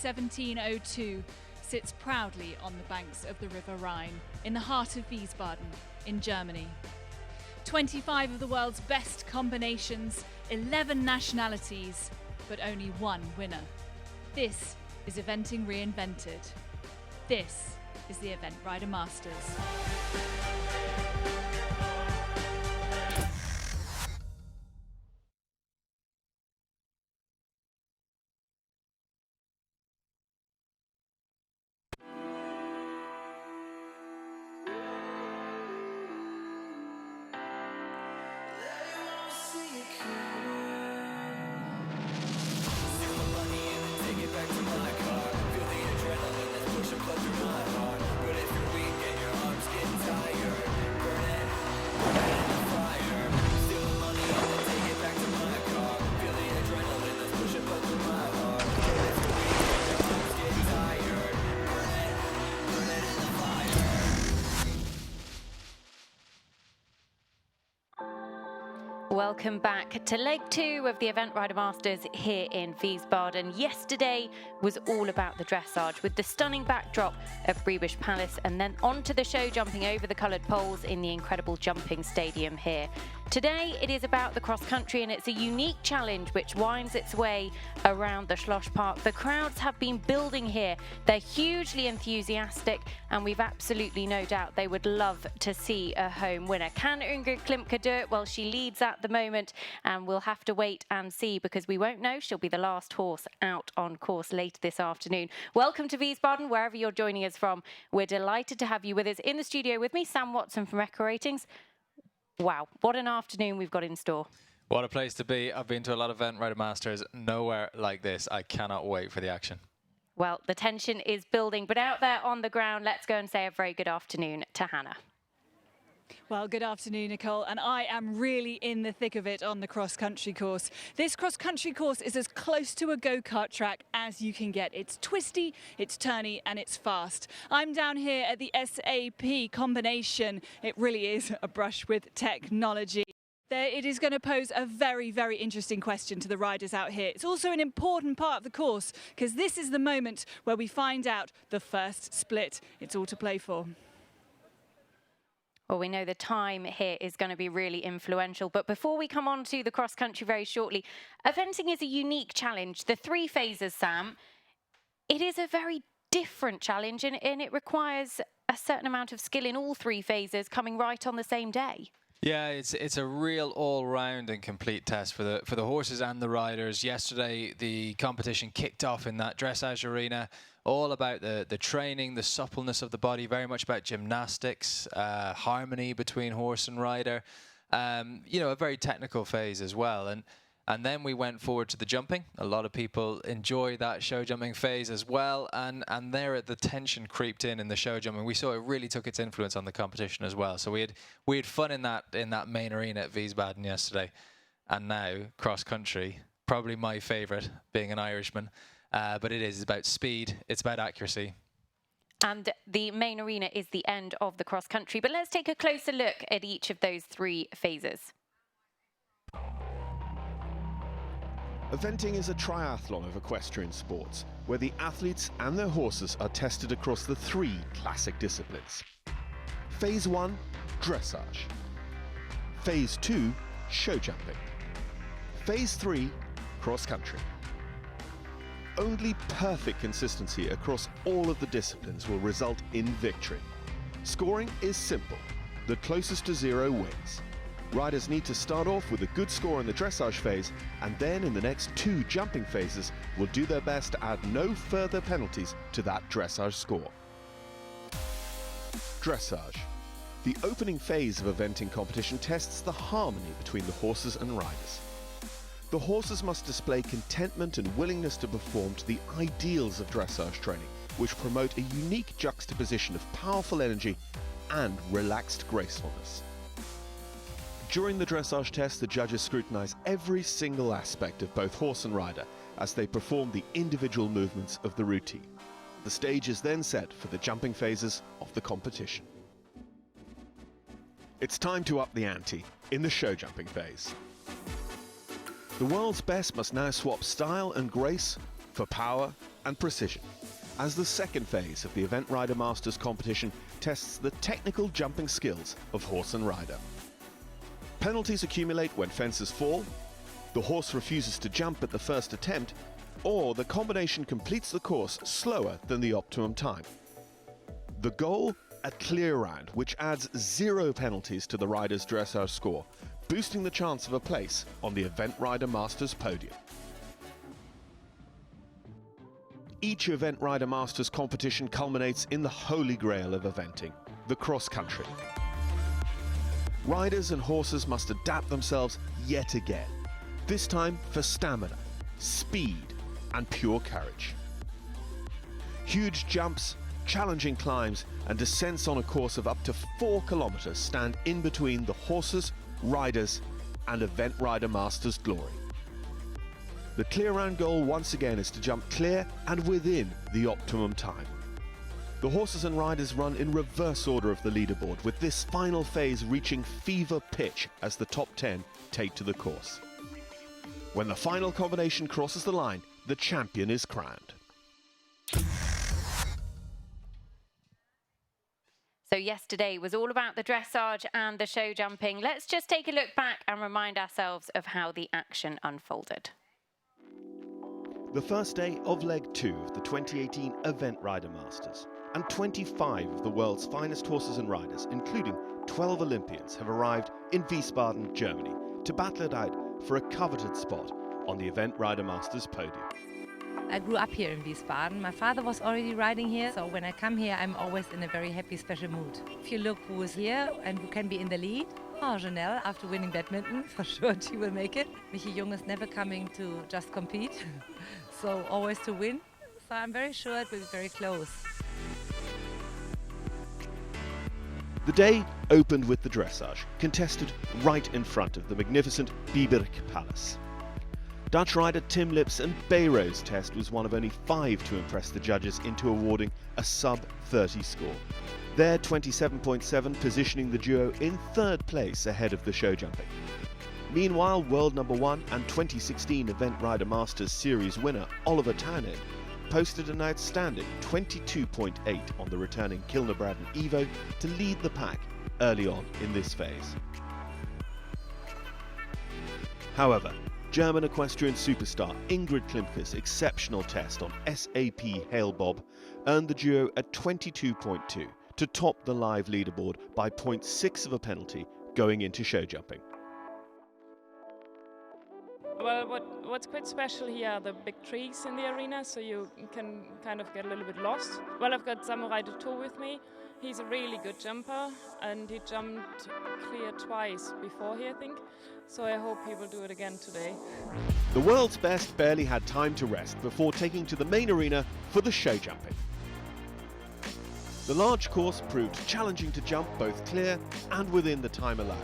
1702, sits proudly on the banks of the River Rhine, in the heart of Wiesbaden, in Germany. 25 of the world's best combinations, 11 nationalities, but only one winner. This is eventing reinvented. This is the Event Rider Masters. Welcome back to leg 2 of the Event Rider Masters here in Wiesbaden. Yesterday was all about the dressage with the stunning backdrop of Briebisch Palace and then onto the show jumping over the coloured poles in the incredible jumping stadium here. Today it is about the cross country and it's a unique challenge which winds its way around the Schloss Park. The crowds have been building here. They're hugely enthusiastic and we've absolutely no doubt they would love to see a home winner. Can Ingrid Klimke do it? Well, she leads at the moment and we'll have to wait and see because we won't know. She'll be the last horse out on course later this afternoon. Welcome to Wiesbaden, wherever you're joining us from. We're delighted to have you with us in the studio with me, Sam Watson from Echo Ratings. Wow, what an afternoon we've got in store. What a place to be. I've been to a lot of Event Rider Masters. Nowhere like this. I cannot wait for the action. Well, the tension is building, but out there on the ground, let's go and say a very good afternoon to Hannah. Well, good afternoon, Nicole, and I am really in the thick of it on the cross-country course. This cross-country course is as close to a go-kart track as you can get. It's twisty, it's turny, and it's fast. I'm down here at the SAP combination. It really is a brush with technology. It is going to pose a very, very interesting question to the riders out here. It's also an important part of the course because this is the moment where we find out the first split. It's all to play for. Well, we know the time here is going to be really influential. But before we come on to the cross-country very shortly, eventing is a unique challenge. The 3 phases, Sam, it is a very different challenge and it requires a certain amount of skill in all 3 phases coming right on the same day. Yeah, it's a real all-round and complete test for the horses and the riders. Yesterday, the competition kicked off in that dressage arena, all about the training, the suppleness of the body, very much about gymnastics, harmony between horse and rider. You know, a very technical phase as well. And then we went forward to the jumping. A lot of people enjoy that show jumping phase as well. And there the tension creeped in the show jumping. We saw it really took its influence on the competition as well. So we had fun in that main arena at Wiesbaden yesterday. And now cross country, probably my favorite, being an Irishman. But it's about speed, it's about accuracy. And the main arena is the end of the cross country. But let's take a closer look at each of those 3 phases. Eventing is a triathlon of equestrian sports, where the athletes and their horses are tested across the 3 classic disciplines. Phase 1, dressage. Phase 2, show jumping. Phase 3, cross country. Only perfect consistency across all of the disciplines will result in victory. Scoring is simple. The closest to 0 wins. Riders need to start off with a good score in the dressage phase, and then in the next 2 jumping phases will do their best to add no further penalties to that dressage score. Dressage. The opening phase of eventing competition tests the harmony between the horses and riders. The horses must display contentment and willingness to perform to the ideals of dressage training, which promote a unique juxtaposition of powerful energy and relaxed gracefulness. During the dressage test, the judges scrutinize every single aspect of both horse and rider as they perform the individual movements of the routine. The stage is then set for the jumping phases of the competition. It's time to up the ante in the show jumping phase. The world's best must now swap style and grace for power and precision, as the second phase of the Event Rider Masters competition tests the technical jumping skills of horse and rider. Penalties accumulate when fences fall, the horse refuses to jump at the first attempt, or the combination completes the course slower than the optimum time. The goal? A clear round, which adds 0 penalties to the rider's dressage score, boosting the chance of a place on the Event Rider Masters podium. Each Event Rider Masters competition culminates in the holy grail of eventing, the cross-country. Riders and horses must adapt themselves yet again, this time for stamina, speed and pure courage. Huge jumps, challenging climbs and descents on a course of up to 4 kilometers stand in between the horses, riders and Event Rider Masters glory. The clear round goal once again is to jump clear and within the optimum time. The horses and riders run in reverse order of the leaderboard, with this final phase reaching fever pitch as the top 10 take to the course. When the final combination crosses the line, the champion is crowned. So yesterday was all about the dressage and the show jumping. Let's just take a look back and remind ourselves of how the action unfolded. The first day of leg 2 of the 2018 Event Rider Masters, and 25 of the world's finest horses and riders, including 12 Olympians, have arrived in Wiesbaden, Germany, to battle it out for a coveted spot on the Event Rider Masters podium. I grew up here in Wiesbaden. My father was already riding here, so when I come here, I'm always in a very happy, special mood. If you look who is here and who can be in the lead, Janelle, after winning badminton, for sure she will make it. Michi Jung is never coming to just compete, so always to win. So I'm very sure it will be very close. The day opened with the dressage, contested right in front of the magnificent Biberg Palace. Dutch rider Tim Lips and Bayro's test was one of only 5 to impress the judges into awarding a sub-30 score. Their 27.7 positioning the duo in 3rd place ahead of the show jumping. Meanwhile, world number 1 and 2016 Event Rider Masters Series winner Oliver Townend posted an outstanding 22.8 on the returning Kilner-Braden Evo to lead the pack early on in this phase. However, German equestrian superstar Ingrid Klimke's exceptional test on SAP Hailbob earned the duo a 22.2 to top the live leaderboard by 0.6 of a penalty going into show jumping. Well, what's quite special here are the big trees in the arena, so you can kind of get a little bit lost. Well, I've got Samurai Duto with me. He's a really good jumper, and he jumped clear twice before here, I think. So I hope he will do it again today. The world's best barely had time to rest before taking to the main arena for the show jumping. The large course proved challenging to jump both clear and within the time allowed,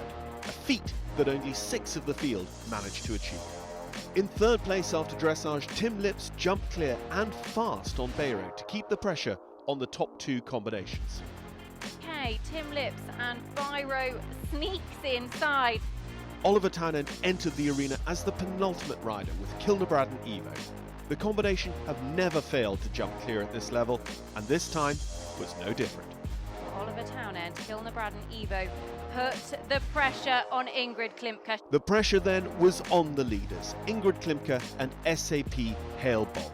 a feat that only 6 of the field managed to achieve. In 3rd place after dressage, Tim Lips jumped clear and fast on Bayro to keep the pressure on the top 2 combinations. Okay, Tim Lips and Bayro sneaks inside. Oliver Townend entered the arena as the penultimate rider with Kilner-Braden Evo. The combination have never failed to jump clear at this level, and this time was no different. Oliver Townend, Kilner-Braden Evo, put the pressure on Ingrid Klimke. The pressure then was on the leaders, Ingrid Klimke and SAP Hailbob.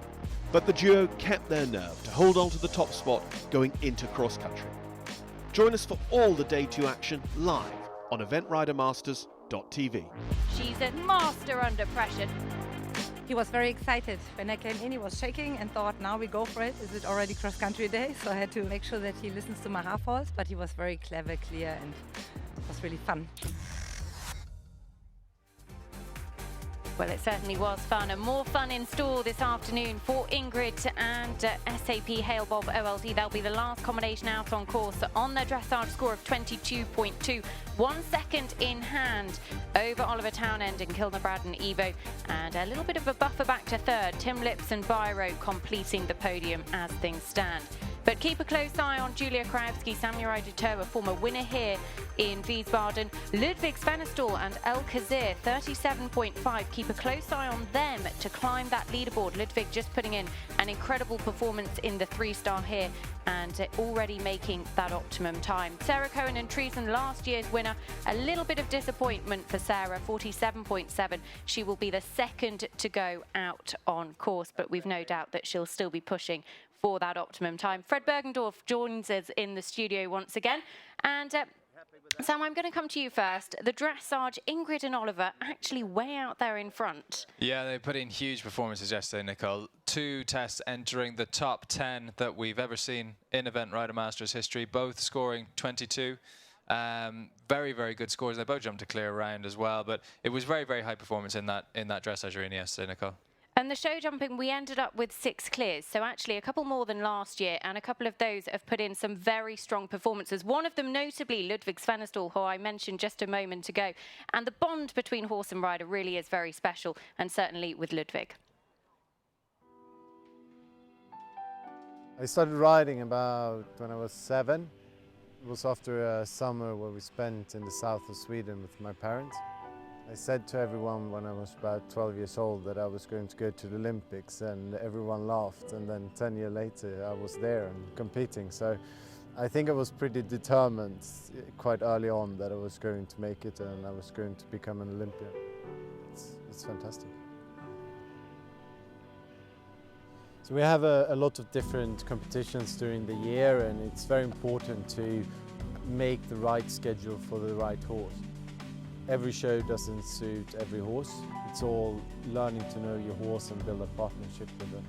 But the duo kept their nerve to hold on to the top spot going into cross-country. Join us for all the Day 2 action live on eventridermasters.tv. She's a master under pressure. He was very excited. When I came in, he was shaking and thought, now we go for it. Is it already cross-country day? So I had to make sure that he listens to my half faults, but he was very clever, clear, and it was really fun. Well, it certainly was fun, and more fun in store this afternoon for Ingrid and SAP Hailbob OLD. They'll be the last combination out on course on their dressage score of 22.2, 1 second in hand over Oliver Townend and Kilner-Braden Evo, and a little bit of a buffer back to 3rd. Tim Lips and Bayro completing the podium as things stand. But keep a close eye on Julia Krawski, Samurai Duto, a former winner here in Wiesbaden, Ludwig Svenestall and El Kazir, 37.5. Keep a close eye on them to climb that leaderboard. Ludwig just putting in an incredible performance in the 3-star here and already making that optimum time. Sarah Cohen and Treason, last year's winner. A little bit of disappointment for Sarah, 47.7. She will be the second to go out on course, but we've no doubt that she'll still be pushing for that optimum time. Fred Bergendorf joins us in the studio once again. And Sam, I'm going to come to you first. The dressage, Ingrid and Oliver, actually way out there in front. Yeah, they put in huge performances yesterday, Nicole. 2 tests entering the top 10 that we've ever seen in Event Rider Masters history, both scoring 22. Very, very good scores. They both jumped a clear round as well, but it was very, very high performance in that dressage arena yesterday, Nicole. And the show jumping, we ended up with 6 clears. So actually a couple more than last year, and a couple of those have put in some very strong performances. One of them notably Ludwig Svenestall, who I mentioned just a moment ago. And the bond between horse and rider really is very special, and certainly with Ludwig. I started riding about when I was 7. It was after a summer where we spent in the south of Sweden with my parents. I said to everyone when I was about 12 years old that I was going to go to the Olympics, and everyone laughed, and then 10 years later I was there and competing. So I think I was pretty determined quite early on that I was going to make it and I was going to become an Olympian. It's fantastic. So we have a lot of different competitions during the year, and it's very important to make the right schedule for the right horse. Every show doesn't suit every horse. It's all learning to know your horse and build a partnership with them.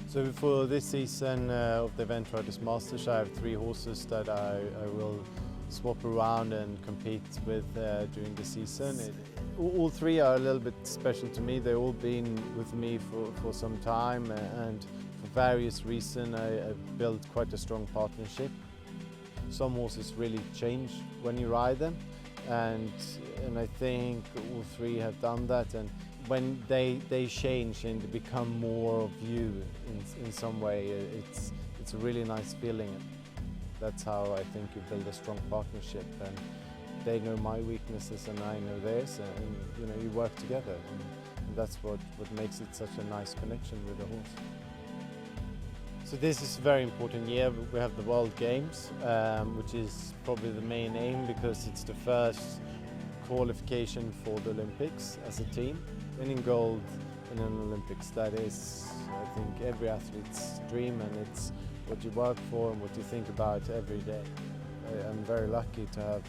So for this season of the Event Riders Masters, I have 3 horses that I will swap around and compete with during the season. All 3 are a little bit special to me. They've all been with me for some time, and for various reasons I've built quite a strong partnership. Some horses really change when you ride them. And I think all 3 have done that, and when they change and become more of you in some way, it's a really nice feeling. That's how I think you build a strong partnership, and they know my weaknesses and I know theirs, and you work together, and that's what makes it such a nice connection with the horse. So this is a very important year. We have the World Games, which is probably the main aim because it's the first qualification for the Olympics as a team. Winning gold in an Olympics, that is, I think, every athlete's dream, and it's what you work for and what you think about every day. I'm very lucky to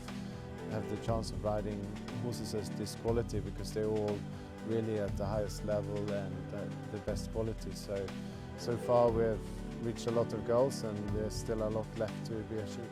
have the chance of riding horses as this quality because they're all really at the highest level and the best quality. So far we have reached a lot of goals, and there's still a lot left to be achieved.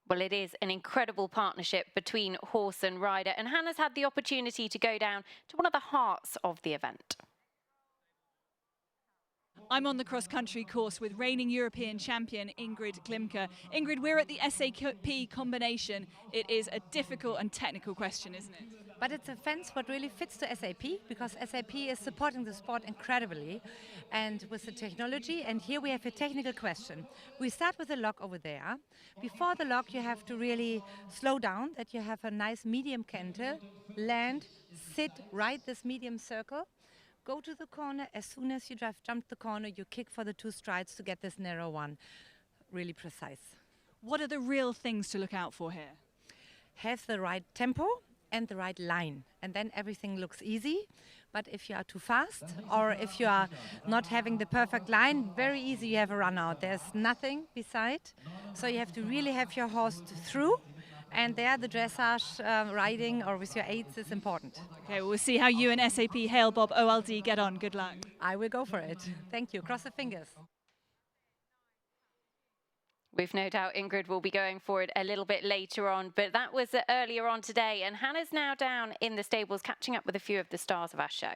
Well, it is an incredible partnership between horse and rider, and Hannah's had the opportunity to go down to one of the hearts of the event. I'm on the cross-country course with reigning European champion Ingrid Klimke. Ingrid, we're at the SAP combination. It is a difficult and technical question, isn't it? But it's a fence what really fits to SAP, because SAP is supporting the sport incredibly and with the technology. And here we have a technical question. We start with the lock over there. Before the lock, you have to really slow down, that you have a nice medium canter, land, sit, ride this medium circle. Go to the corner. As soon as you jump the corner, you kick for the 2 strides to get this narrow one. Really precise. What are the real things to look out for here? Have the right tempo and the right line, and then everything looks easy. But if you are too fast, or if you are not having the perfect line, very easy you have a run out. There's nothing beside. So you have to really have your horse through. And there the dressage riding or with your aids is important. Okay, well, we'll see how you and SAP Hail Bob OLD get on. Good luck. I will go for it. Thank you. Cross the fingers. We've no doubt Ingrid will be going for it a little bit later on, but that was earlier on today, and Hannah's now down in the stables catching up with a few of the stars of our show.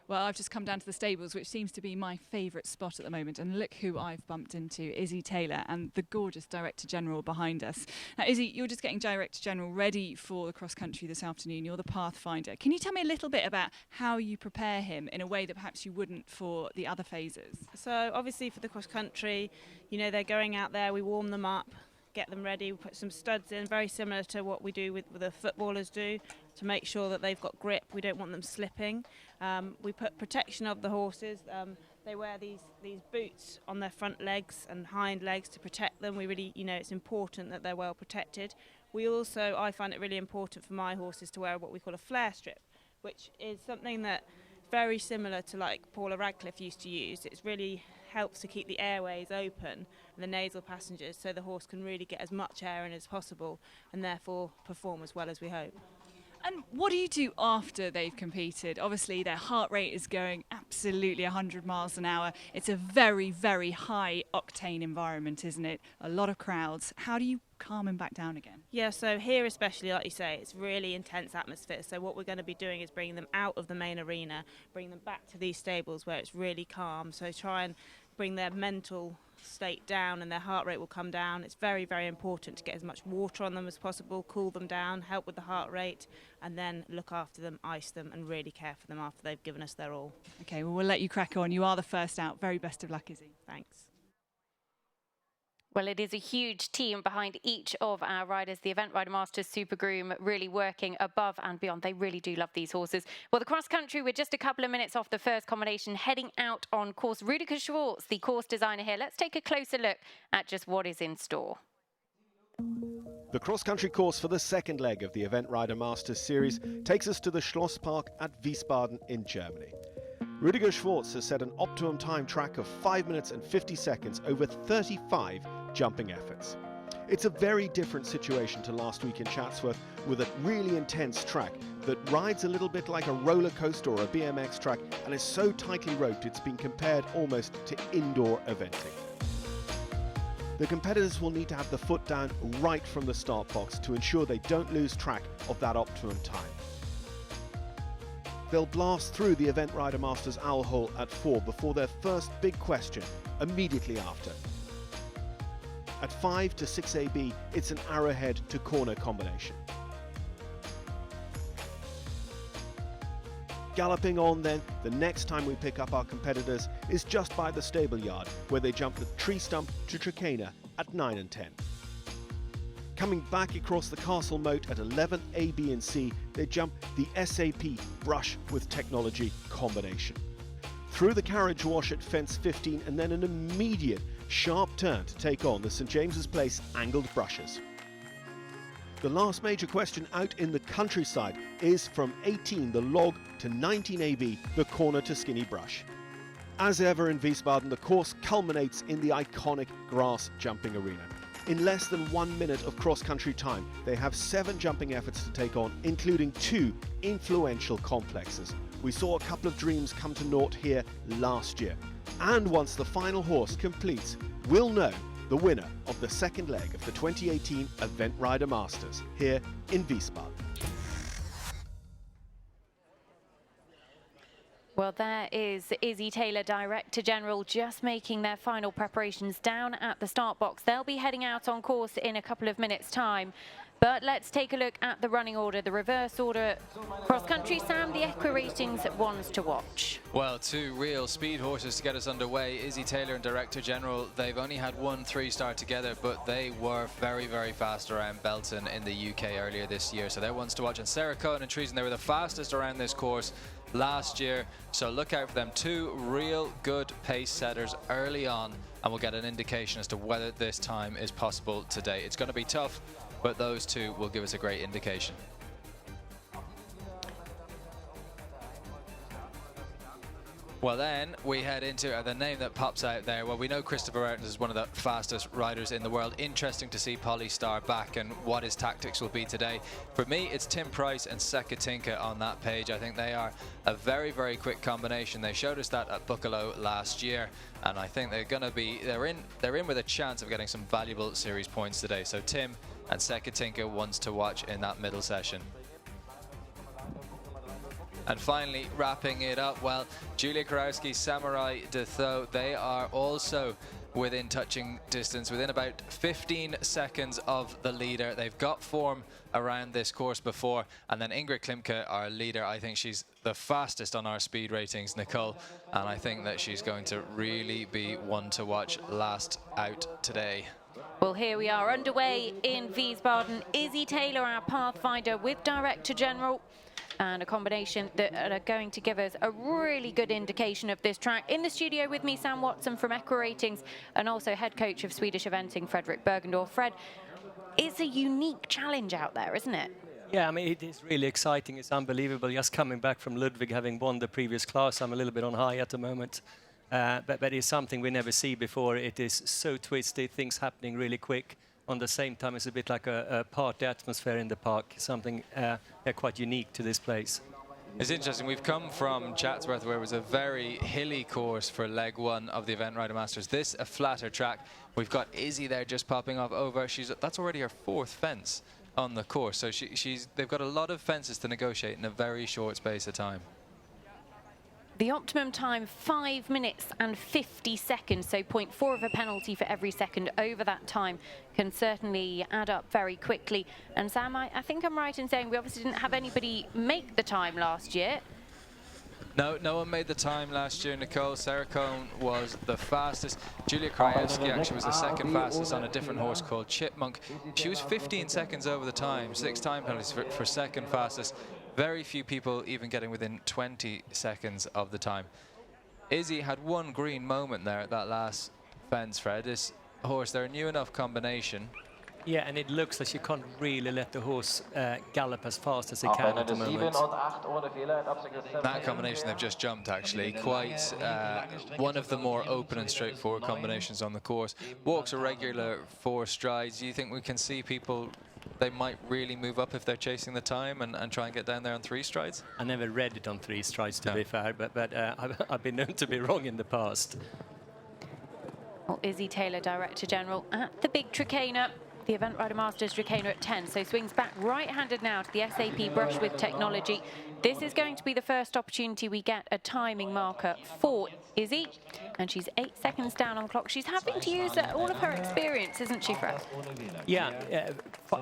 Well, I've just come down to the stables, which seems to be my favourite spot at the moment. And look who I've bumped into, Izzy Taylor and the gorgeous Director General behind us. Now, Izzy, you're just getting Director General ready for the cross country this afternoon. You're the pathfinder. Can you tell me a little bit about how you prepare him in a way that perhaps you wouldn't for the other phases? So obviously for the cross country, you know, they're going out there, we warm them up, get them ready, we put some studs in, very similar to what we do with the footballers do, to make sure that they've got grip. We don't want them slipping. We put protection of the horses. They wear these boots on their front legs and hind legs to protect them. We really, you know, it's important that they're well protected. We also, I find it really important for my horses to wear what we call a flare strip, which is something that very similar to like Paula Radcliffe used to use. It really helps to keep the airways open and the nasal passages so the horse can really get as much air in as possible and therefore perform as well as we hope. And what do you do after they've competed? Obviously, their heart rate is going absolutely 100 miles an hour. It's a very, very high octane environment, isn't it? A lot of crowds. How do you calm them back down again? Yeah, so here especially, like you say, it's really intense atmosphere. So what we're going to be doing is bringing them out of the main arena, bring them back to these stables where it's really calm. So try and bring their mental state down and their heart rate will come down. It's very, very important to get as much water on them as possible, cool them down, help with the heart rate, and then look after them, ice them, and really care for them after they've given us their all. Okay, well, we'll let you crack on. You are the first out. Very best of luck, Izzy. Thanks. Well, it is a huge team behind each of our riders. The Event Rider Masters Super Groom really working above and beyond. They really do love these horses. Well, the cross country, we're just a couple of minutes off the first combination, heading out on course. Rüdiger Schwartz, the course designer here. Let's take a closer look at just what is in store. The cross-country course for the second leg of the Event Rider Masters series takes us to the Schlosspark at Wiesbaden in Germany. Rüdiger Schwartz has set an optimum time track of 5 minutes and 50 seconds over 35 jumping efforts. It's a very different situation to last week in Chatsworth, with a really intense track that rides a little bit like a roller coaster or a BMX track and is so tightly roped it's been compared almost to indoor eventing. The competitors will need to have the foot down right from the start box to ensure they don't lose track of that optimum time. They'll blast through the Event Rider Masters Owl Hole at 4 before their first big question immediately after. At 5 to 6 AB, it's an arrowhead to corner combination. Galloping on then, the next time we pick up our competitors is just by the stable yard, where they jump the tree stump to Trakehner at 9 and 10. Coming back across the castle moat at 11 A, B and C, they jump the SAP brush with technology combination. Through the carriage wash at fence 15 and then an immediate sharp turn to take on the St James's Place angled brushes. The last major question out in the countryside is from 18 the log to 19 AB the corner to skinny brush. As ever in Wiesbaden, the course culminates in the iconic grass jumping arena. In less than 1 minute of cross-country time, they have 7 jumping efforts to take on, including 2 influential complexes. We saw a couple of dreams come to naught here last year. And once the final horse completes, we'll know the winner of the second leg of the 2018 Event Rider Masters here in Wiesbaden. Well, there is Izzy Taylor, Director General, just making their final preparations down at the start box. They'll be heading out on course in a couple of minutes' time. But let's take a look at the running order, the reverse order. Cross-country, Sam, the equi ratings, ones to watch. Well, 2 real speed horses to get us underway. Izzy Taylor and Director General, they've only had 1 3-star together, but they were very, very fast around Belton in the UK earlier this year. So they're ones to watch. And Sarah Cohen and Treason, they were the fastest around this course last year. So look out for them. 2 real good pace setters early on, and we'll get an indication as to whether this time is possible today. It's going to be tough, but those 2 will give us a great indication. Well, then we head into the name that pops out there. Well, we know Christopher Ayrton is one of the fastest riders in the world. Interesting to see Polly Star back and what his tactics will be today. For me, it's Tim Price and Sekatinka on that page. I think they are a very, very quick combination. They showed us that at Buccalow last year, and I think they're going to be they're in with a chance of getting some valuable series points today. So Tim and Sekatinka ones to watch in that middle session. And finally, wrapping it up, well, Julia Karowski, Samurai Detho, they are also within touching distance, within about 15 seconds of the leader. They've got form around this course before. And then Ingrid Klimke, our leader, I think she's the fastest on our speed ratings, Nicole. And I think that she's going to really be one to watch last out today. Well, here we are underway in Wiesbaden. Izzy Taylor, our pathfinder, with Director General, and a combination that are going to give us a really good indication of this track. In the studio with me, Sam Watson from Equa Ratings, and also head coach of Swedish eventing, Fredrik Bergendorf. Fred, it's a unique challenge out there, isn't it? Yeah, I mean, it is really exciting. It's unbelievable. Just coming back from Ludwig, having won the previous class, I'm a little bit on high at the moment. But it's something we never see before. It is so twisty, things happening really quick. On the same time, it's a bit like a party atmosphere in the park, something quite unique to this place. It's interesting. We've come from Chatsworth, where it was a very hilly course for leg one of the Event Rider Masters. This, a flatter track. We've got Izzy there just popping off over. That's already her 4th fence on the course. So they've got a lot of fences to negotiate in a very short space of time. The optimum time, 5 minutes and 50 seconds, so 0.4 of a penalty for every second over that time can certainly add up very quickly. And Sam, I think I'm right in saying we obviously didn't have anybody make the time last year. No one made the time last year, Nicole. Sarah Cohen was the fastest. Julia Krajewski actually was the 2nd fastest on a different horse called Chipmunk. She was 15 seconds over the time, 6 time penalties for 2nd fastest. Very few people even getting within 20 seconds of the time. Izzy had one green moment there at that last fence, Fred. This horse, they're a new enough combination. Yeah, and it looks like you can't really let the horse gallop as fast as it can at the moment. That combination they've just jumped, actually, quite one of the more open and straightforward combinations on the course. Walks a regular 4 strides. Do you think we can see people, they might really move up if they're chasing the time and try and get down there on 3 strides? I never read it on 3 strides, to be fair, but I've been known to be wrong in the past. Well, Izzy Taylor, Director General at the big Trakehner. The Event Rider Masters Trakehner at 10, so swings back right-handed now to the SAP brush with technology. This is going to be the first opportunity we get a timing marker for Izzy, and she's 8 seconds down on clock. She's having to use all of her experience, isn't she, Fred? Yeah,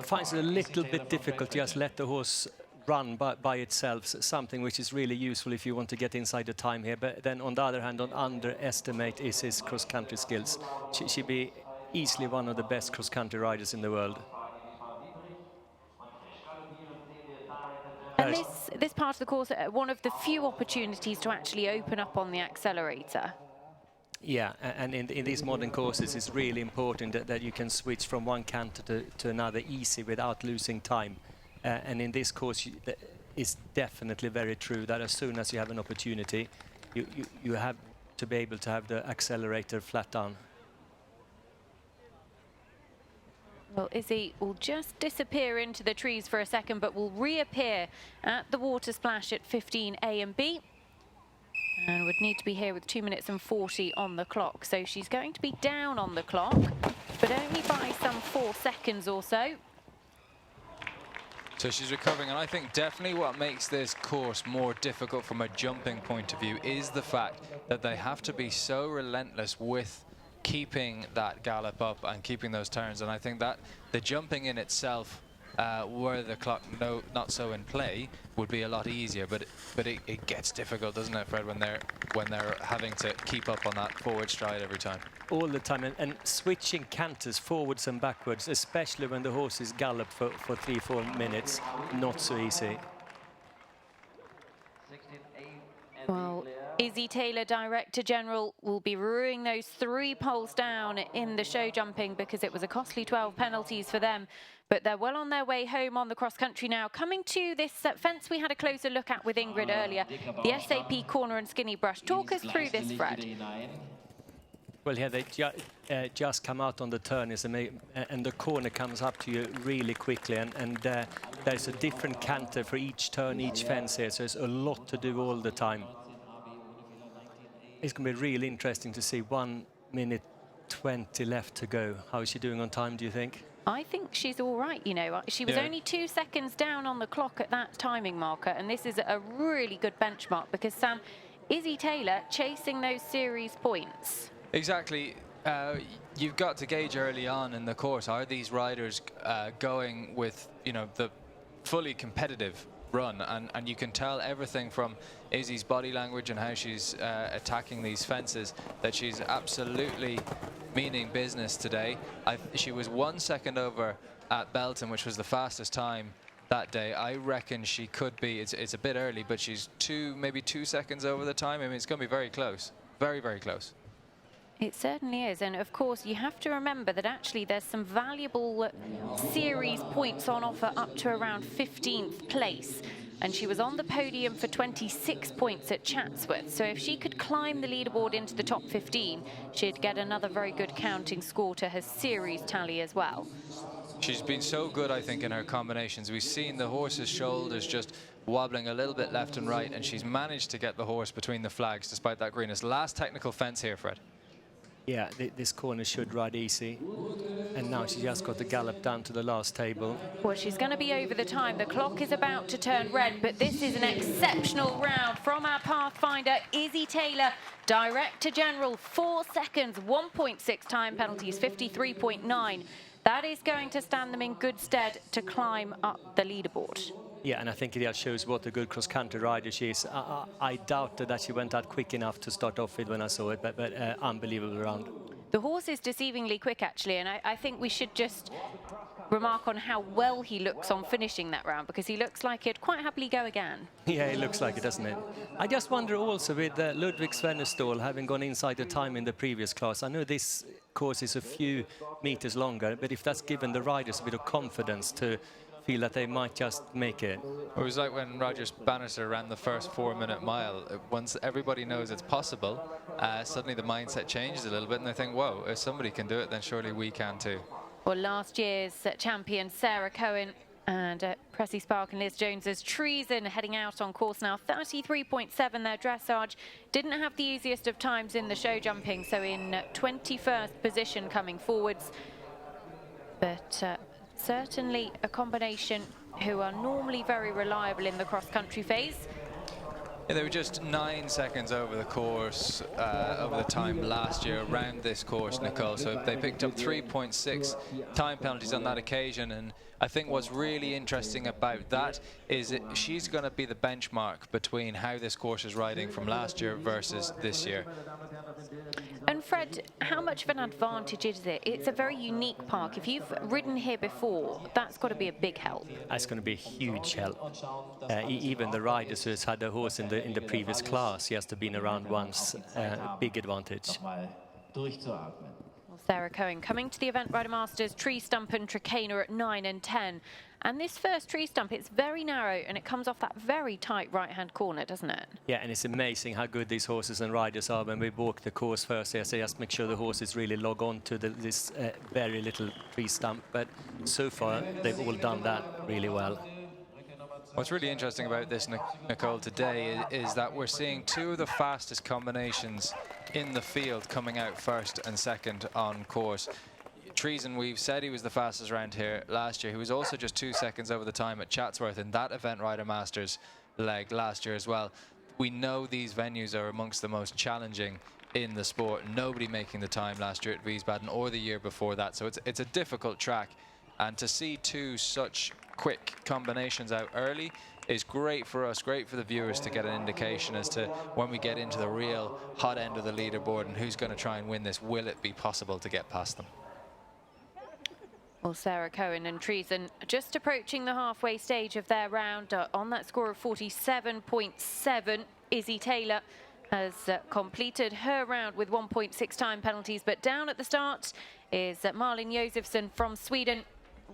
finds it a little bit difficult to just let the horse run by itself, something which is really useful if you want to get inside the time here. But then on the other hand, don't underestimate Izzy's cross-country skills. She'd be easily one of the best cross-country riders in the world. And this part of the course, one of the few opportunities to actually open up on the accelerator. Yeah, and in these modern courses, it's really important that you can switch from one canter to another easy without losing time. And in this course, it's definitely very true that as soon as you have an opportunity, you have to be able to have the accelerator flat down. Well, Izzy will just disappear into the trees for a second, but will reappear at the water splash at 15 A and B. And would need to be here with 2 minutes and 40 on the clock. So she's going to be down on the clock, but only by some 4 seconds or so. So she's recovering, and I think definitely what makes this course more difficult from a jumping point of view is the fact that they have to be so relentless with keeping that gallop up and keeping those turns. And I think that the jumping in itself, were the clock not so in play, would be a lot easier. But it gets difficult, doesn't it, Fred, when they're having to keep up on that forward stride every time. All the time, and switching canters forwards and backwards, especially when the horse is galloped for 3-4 minutes, not so easy. Well, Izzy Taylor, Director General, will be ruining those 3 poles down in the show jumping because it was a costly 12 penalties for them. But they're well on their way home on the cross-country now. Coming to this fence we had a closer look at with Ingrid earlier, the SAP corner and skinny brush. Talk us through this, Fred. Well, yeah, they just come out on the turn, and the corner comes up to you really quickly, and there's a different canter for each turn, each fence here, so there's a lot to do all the time. It's going to be really interesting to see 1 minute 20 left to go. How is she doing on time, do you think? I think she's all right, you know. She was only 2 seconds down on the clock at that timing marker, and this is a really good benchmark because, Sam, Izzy Taylor chasing those series points. Exactly. You've got to gauge early on in the course, are these riders going with, you know, the fully competitive run? And you can tell everything from Izzy's body language and how she's attacking these fences that she's absolutely meaning business today. She was 1 second over at Belton, which was the fastest time that day. I reckon she could be, it's a bit early, but she's maybe 2 seconds over the time. I mean, it's going to be very close, very, very close. It certainly is, and of course you have to remember that actually there's some valuable series points on offer up to around 15th place, and she was on the podium for 26 points at Chatsworth, so if she could climb the leaderboard into the top 15, she'd get another very good counting score to her series tally as well. She's been so good, I think, in her combinations. We've seen the horse's shoulders just wobbling a little bit left and right, and she's managed to get the horse between the flags despite that greenness. Last technical fence here, Fred. Yeah, this corner should ride easy. And now she just got the gallop down to the last table. Well, she's going to be over the time. The clock is about to turn red, but this is an exceptional round from our Pathfinder, Izzy Taylor. Direct to general, 4 seconds, 1.6 time penalties, 53.9. That is going to stand them in good stead to climb up the leaderboard. Yeah, and I think it just shows what a good cross-country rider she is. I doubted that she went out quick enough to start off with when I saw it, but unbelievable round. The horse is deceivingly quick, actually, and I think we should just remark on how well he looks on finishing that round, because he looks like he'd quite happily go again. Yeah, it looks like it, doesn't it? I just wonder also with Ludwig Svenestål having gone inside the time in the previous class. I know this course is a few meters longer, but if that's given the riders a bit of confidence to feel that they might just make it. It was like when Roger Bannister ran the first 4-minute mile. Once everybody knows it's possible, suddenly the mindset changes a little bit and they think, whoa, if somebody can do it, then surely we can too. Well, last year's champion Sarah Cohen and Pressy Spark and Liz Jones's Treason heading out on course now. 33.7 their dressage. Didn't have the easiest of times in the show jumping, so in 21st position coming forwards. But certainly a combination who are normally very reliable in the cross-country phase. Yeah, they were just 9 seconds over the course, over the time last year around this course, Nicole. So they picked up 3.6 time penalties on that occasion. And I think what's really interesting about that is that she's going to be the benchmark between how this course is riding from last year versus this year. And Fred, how much of an advantage is it? It's a very unique park. If you've ridden here before, that's got to be a big help. That's going to be a huge help. Even the riders who's had a horse in the previous class, he has to been around once, big advantage. Sarah Cohen coming to the Event Rider Masters Tree Stump and Trakehner at 9 and 10. And this first tree stump, it's very narrow and it comes off that very tight right-hand corner, doesn't it? Yeah, and it's amazing how good these horses and riders are. When we walk the course first, I say just make sure the horses really log on to this very little tree stump. But so far, they've all done that really well. What's really interesting about this, Nicole, today is that we're seeing two of the fastest combinations in the field coming out first and second on course. Treason, we've said he was the fastest round here last year. He was also just 2 seconds over the time at Chatsworth in that Event Rider Masters leg last year as well. We know these venues are amongst the most challenging in the sport. Nobody making the time last year at Wiesbaden or the year before that. So it's a difficult track. And to see two such quick combinations out early is great for us, great for the viewers to get an indication as to when we get into the real hot end of the leaderboard and who's going to try and win this. Will it be possible to get past them? Well, Sarah Cohen and Treason just approaching the halfway stage of their round on that score of 47.7. Izzy Taylor has completed her round with 1.6 time penalties, but down at the start is Malin Josefsson from Sweden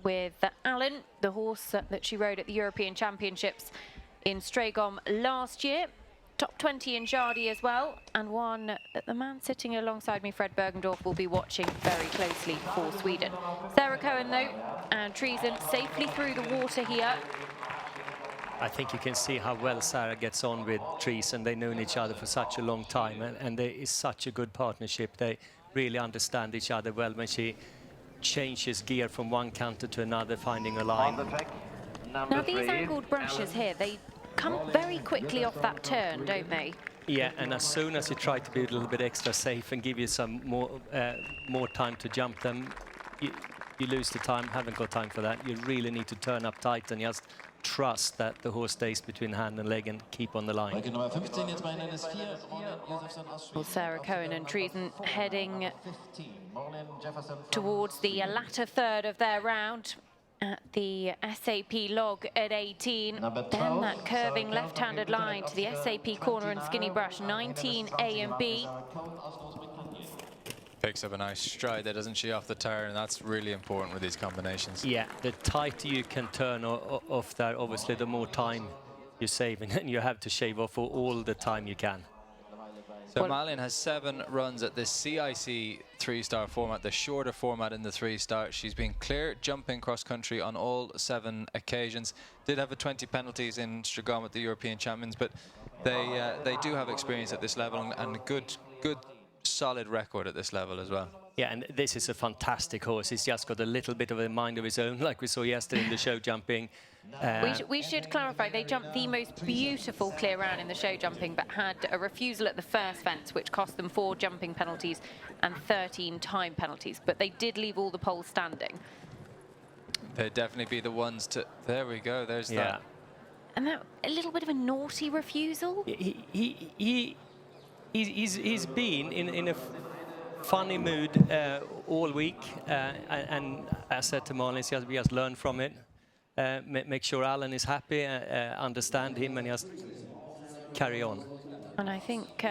with Allen, the horse that she rode at the European Championships in Stragom last year. Top 20 in Jardy as well, and one that the man sitting alongside me, Fred Bergendorf, will be watching very closely for Sweden. Sarah Cohen, though, and Treason safely through the water here. I think you can see how well Sarah gets on with Treason. They've known each other for such a long time, and there is such a good partnership. They really understand each other well. When she changes gear from one canter to another, finding a line. Now these angled brushes here, they come very quickly off that turn, don't they? Yeah, and as soon as you try to be a little bit extra safe and give you some more time to jump them, you lose the time, haven't got time for that. You really need to turn up tight and just trust that the horse stays between hand and leg and keep on the line. Well, Sarah Cohen and Treason heading towards the latter third of their round at the SAP log at 18. Then that curving left-handed line to the SAP corner and skinny brush, 19 A and B. Picks up a nice stride there, doesn't she, off the turn, and that's really important with these combinations. Yeah, the tighter you can turn off there, obviously the more time you're saving, and you have to shave off all the time you can. So Malin has 7 runs at this CIC 3-star format, the shorter format in the 3-star. She's been clear jumping cross-country on all 7 occasions. Did have a 20 penalties in Stragom at the European Champions, but they do have experience at this level and a good solid record at this level as well. Yeah, and this is a fantastic horse. He's just got a little bit of a mind of his own, like we saw yesterday in the show jumping. We should clarify, they jumped the most beautiful clear round in the show jumping, but had a refusal at the first fence, which cost them 4 jumping penalties and 13 time penalties. But they did leave all the poles standing. They'd definitely be the ones to... There we go, there's that. And that, a little bit of a naughty refusal? He's been in a funny mood all week, and as I said to Malin, we just learn from it. Make sure Alan is happy, understand him, and just carry on. And I think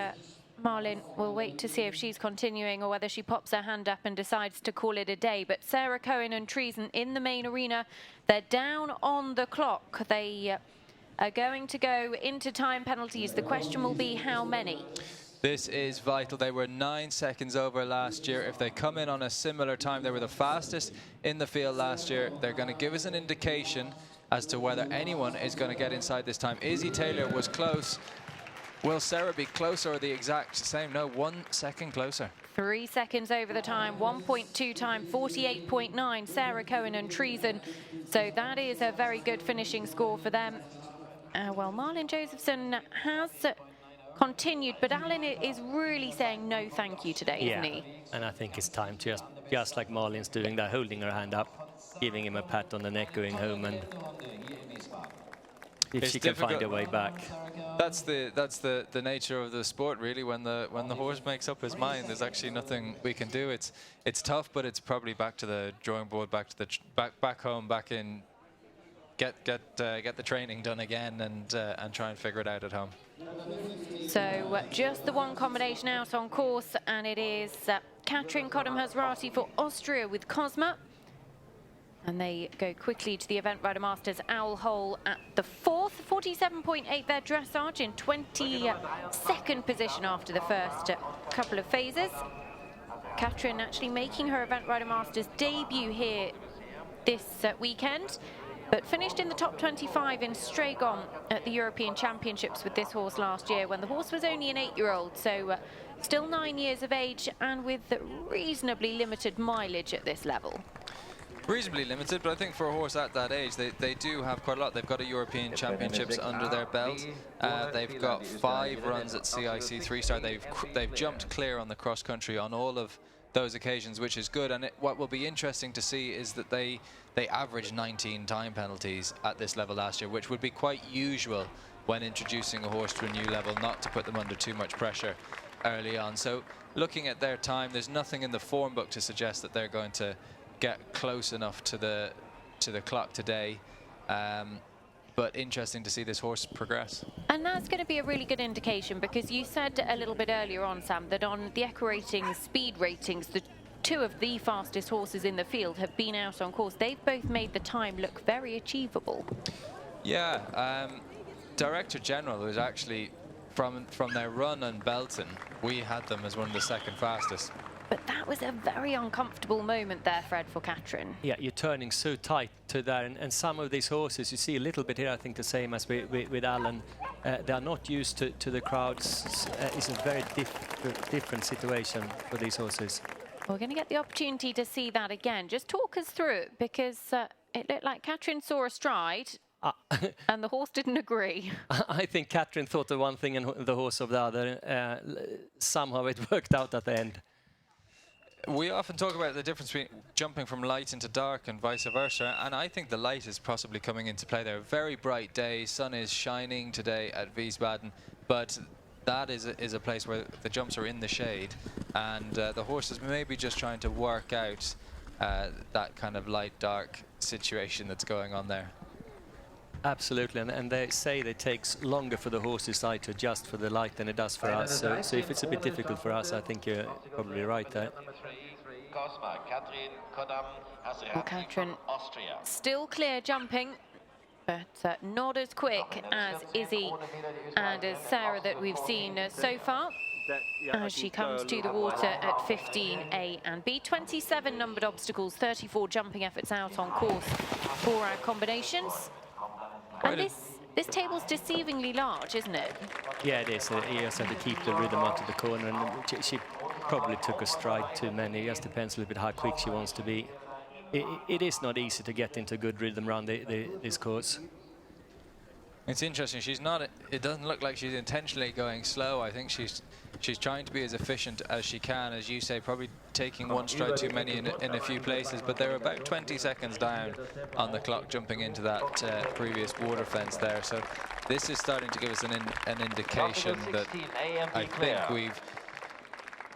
Malin will wait to see if she's continuing or whether she pops her hand up and decides to call it a day. But Sarah Cohen and Treason in the main arena, they're down on the clock. They are going to go into time penalties. The question will be how many? This is vital. They were 9 seconds over last year. If they come in on a similar time, they were the fastest in the field last year. They're going to give us an indication as to whether anyone is going to get inside this time. Izzy Taylor was close. Will Sarah be closer or the exact same? No, 1 second closer. 3 seconds over the time, 1.2 time, 48.9, Sarah Cohen and Treason. So that is a very good finishing score for them. Well, Marlin Josephson has continued, but Alan is really saying no thank you today, isn't he? And I think it's time to just like Marlin's doing that, holding her hand up, giving him a pat on the neck, going home, and if she can find a way back. That's the nature of the sport, really. When the horse makes up his mind, there's actually nothing we can do. It's tough, but it's probably back to the drawing board, back to the back home, back in. Get the training done again and try and figure it out at home. So just the one combination out on course, and it is Katrin Kodem-Hazrati for Austria with Cosma. And they go quickly to the Event Rider Masters Owl Hole at the 4th, 47.8 their dressage in 22nd position after the first couple of phases. Katrin actually making her Event Rider Masters debut here this weekend, but finished in the top 25 in Stragom at the European Championships with this horse last year when the horse was only an 8-year-old, so still 9 years of age and with reasonably limited mileage at this level. Reasonably limited, but I think for a horse at that age, they do have quite a lot. They've got a European Championships under their belt. They've got 5 runs at CIC 3-star. They've jumped clear on the cross country on all of those occasions, which is good. And what will be interesting to see is that they averaged 19 time penalties at this level last year, which would be quite usual when introducing a horse to a new level, not to put them under too much pressure early on. So looking at their time, there's nothing in the form book to suggest that they're going to get close enough to the clock today. But interesting to see this horse progress. And that's going to be a really good indication, because you said a little bit earlier on, Sam, that on the Echo Ratings speed ratings, the 2 of the fastest horses in the field have been out on course. They've both made the time look very achievable. Yeah, Director General was actually, from their run on Belton, we had them as one of the 2nd fastest. But that was a very uncomfortable moment there, Fred, for Katrin. Yeah, you're turning so tight to that, and some of these horses, you see a little bit here, I think the same as with Alan, they are not used to the crowds. It's a very different situation for these horses. We're going to get the opportunity to see that again. Just talk us through it, because it looked like Katrin saw a stride and the horse didn't agree. I think Katrin thought of one thing and the horse of the other. Somehow it worked out at the end. We often talk about the difference between jumping from light into dark and vice versa, and I think the light is possibly coming into play there. Very bright day, sun is shining today at Wiesbaden, but that is a place where the jumps are in the shade, and the horse is maybe just trying to work out that kind of light-dark situation that's going on there. Absolutely, and they say that it takes longer for the horse's eye to adjust for the light than it does for us. So if it's a bit difficult for us, I think you're probably right there. Well, Katrin still clear jumping, but not as quick as Izzy and as Sarah that we've seen so far. As she comes to the water at 15 A and B. 27 numbered obstacles, 34 jumping efforts out on course for our combinations. And this table's deceivingly large, isn't it? Yeah, it is. You just have to keep the rhythm out of the corner, and she probably took a stride too many. It just depends a little bit how quick she wants to be. It is not easy to get into good rhythm around this course. It's interesting. She's not. It doesn't look like she's intentionally going slow. I think she's trying to be as efficient as she can, as you say, probably taking one stride too many in a few places. But they're about 20 seconds down on the clock, jumping into that previous water fence there. So this is starting to give us an indication that I think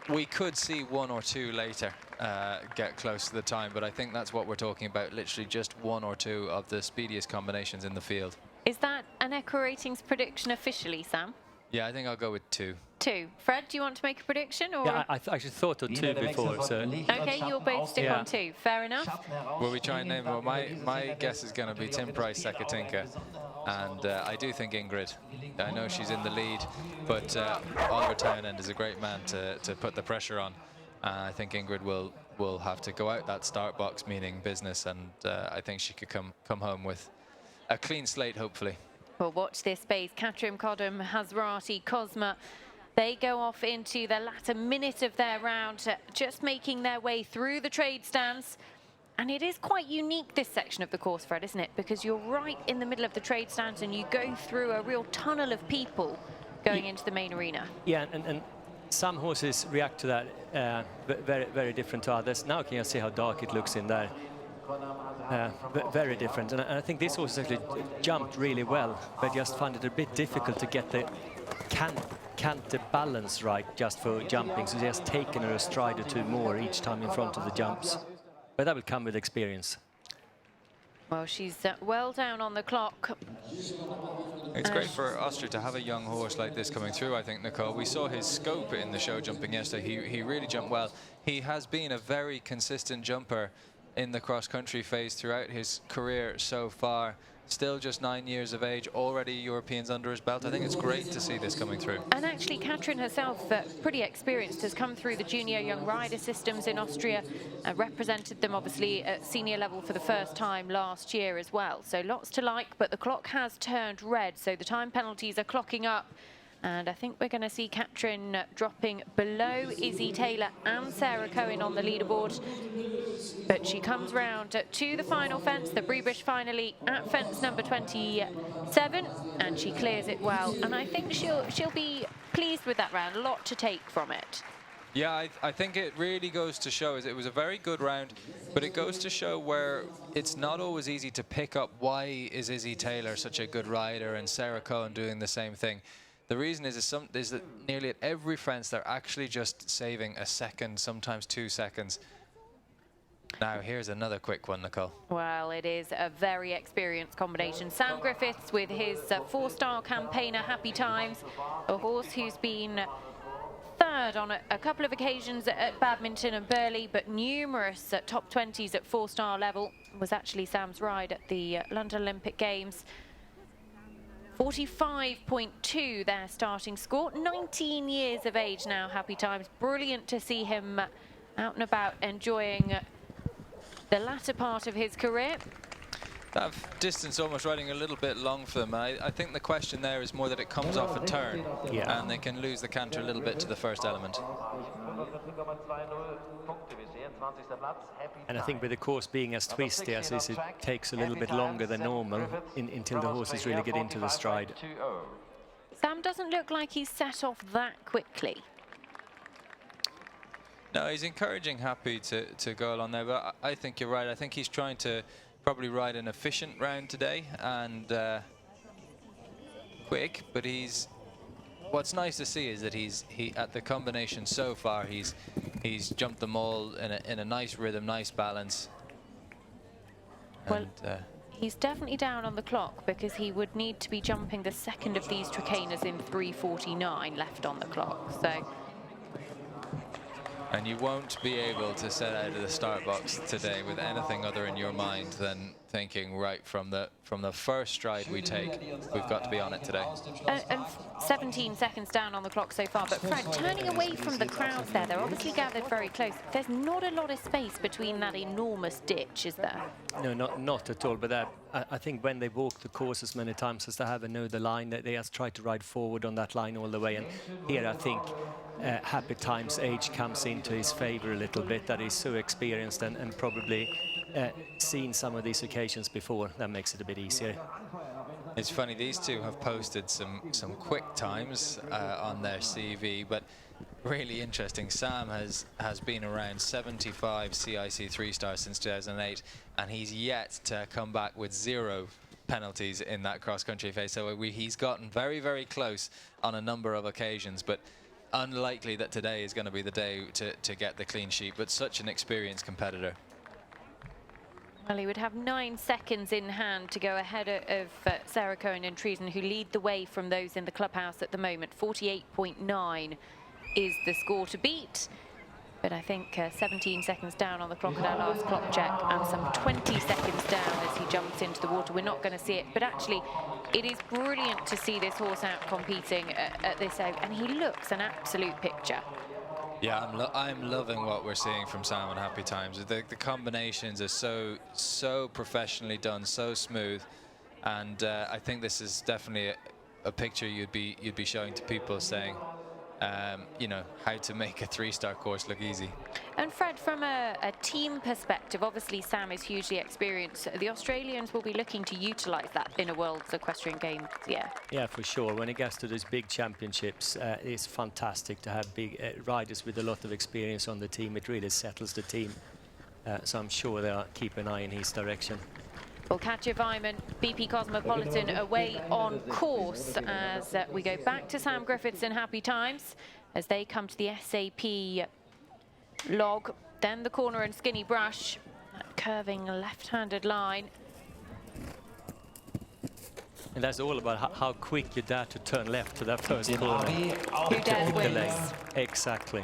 we could see one or two later get close to the time. But I think that's what we're talking about. Literally just one or two of the speediest combinations in the field. Is that an Echo Ratings prediction officially, Sam? Yeah, I think I'll go with 2. 2. Fred, do you want to make a prediction? Or? Yeah, I actually thought of 2 before. So. Okay, you'll both stick on 2. Fair enough. Will we try and name? Well, my guess is going to be Tim Price, Sakatinka, and I do think Ingrid. I know she's in the lead, but Oliver Townend is a great man to put the pressure on. I think Ingrid will have to go out that start box, meaning business, and I think she could come home with a clean slate, hopefully. Well, watch this space. Katrin, Kodum, Hazrati, Cosma. They go off into the latter minute of their round, just making their way through the trade stands. And it is quite unique, this section of the course, Fred, isn't it? Because you're right in the middle of the trade stands and you go through a real tunnel of people going into the main arena. Yeah, and some horses react to that very, very different to others. Now can you see how dark it looks in there? Very different, and I think this horse actually jumped really well, but just found it a bit difficult to get the canter balance right just for jumping, so just taken her a stride or two more each time in front of the jumps. But that will come with experience. Well, she's well down on the clock. It's great for Austria to have a young horse like this coming through, I think, Nicole. We saw his scope in the show jumping yesterday. He really jumped well. He has been a very consistent jumper in the cross-country phase throughout his career so far. Still just 9 years of age, already Europeans under his belt. I think it's great to see this coming through. And actually, Katrin herself, pretty experienced, has come through the junior young rider systems in Austria, represented them obviously at senior level for the first time last year as well. So lots to like, but the clock has turned red, so the time penalties are clocking up. And I think we're going to see Katrin dropping below Izzy Taylor and Sarah Cohen on the leaderboard. But she comes round to the final fence, the Briebisch finally at fence number 27, and she clears it well. And I think she'll be pleased with that round, a lot to take from it. Yeah, I think it really goes to show, it was a very good round, but it goes to show where it's not always easy to pick up why is Izzy Taylor such a good rider and Sarah Cohen doing the same thing. The reason is that nearly at every fence they're actually just saving a second, sometimes 2 seconds. Now here's another quick one, Nicole. Well, it is a very experienced combination. Sam Griffiths with his 4-star campaigner Happy Times, a horse who's been third on a couple of occasions at Badminton and Burghley, but numerous top 20s at 4-star level. Was actually Sam's ride at the London Olympic Games. 45.2 their starting score. 19 years of age now, Happy Times. Brilliant to see him out and about enjoying the latter part of his career. That distance almost riding a little bit long for them. I think the question there is more that it comes off a turn, and they can lose the canter a little bit to the first element. And I think with the course being as twisty as this, it takes a little bit longer than normal until the horses really get into the stride. Sam doesn't look like he's set off that quickly. No, he's encouraging Happy to go along there, but I think you're right. I think he's trying to probably ride an efficient round today and quick, but what's nice to see is that he at the combination so far he's jumped them all in a nice rhythm, nice balance. Well, he's definitely down on the clock because he would need to be jumping the second of these Tricanas in 3:49 left on the clock. So. And you won't be able to set out of the start box today with anything other in your mind than thinking, right, from the first stride we take, we've got to be on it today. And 17 seconds down on the clock so far, but Fred, turning away from the crowds there, they're obviously gathered very close. There's not a lot of space between that enormous ditch, is there? No, not at all, but I think when they walk the course as many times as they have and know the line, that they have tried to ride forward on that line all the way, and here I think Happy Times' age comes into his favor a little bit, that he's so experienced and probably seen some of these occasions before. That makes it a bit easier. It's funny, these two have posted some quick times on their CV, but really interesting. Sam has been around 75 CIC 3-stars since 2008, and he's yet to come back with 0 penalties in that cross-country phase. So he's gotten very, very close on a number of occasions, but unlikely that today is going to be the day to get the clean sheet, but such an experienced competitor. Well, he would have 9 seconds in hand to go ahead of Sarah Cohen and Treason, who lead the way from those in the clubhouse at the moment. 48.9 is the score to beat. But I think 17 seconds down on the clock at our last clock check and some 20 seconds down as he jumps into the water. We're not going to see it, but actually it is brilliant to see this horse out competing at this out, and he looks an absolute picture. Yeah, I'm loving what we're seeing from Sam and Happy Times. The combinations are so professionally done, so smooth, and I think this is definitely a picture you'd be showing to people, saying, you know, how to make a 3-star course look easy. And Fred, from a team perspective, obviously Sam is hugely experienced. The Australians will be looking to utilise that in a World's Equestrian Games, yeah. Yeah, for sure. When it gets to those big championships, it's fantastic to have big riders with a lot of experience on the team. It really settles the team. So I'm sure they'll keep an eye in his direction. Well, Katja Weimann, BP Cosmopolitan away on course as we go back to Sam Griffiths and Happy Times as they come to the SAP log, then the corner and Skinny Brush, that curving left-handed line. And that's all about how quick you dare to turn left to that first corner. Who dares wins. Exactly.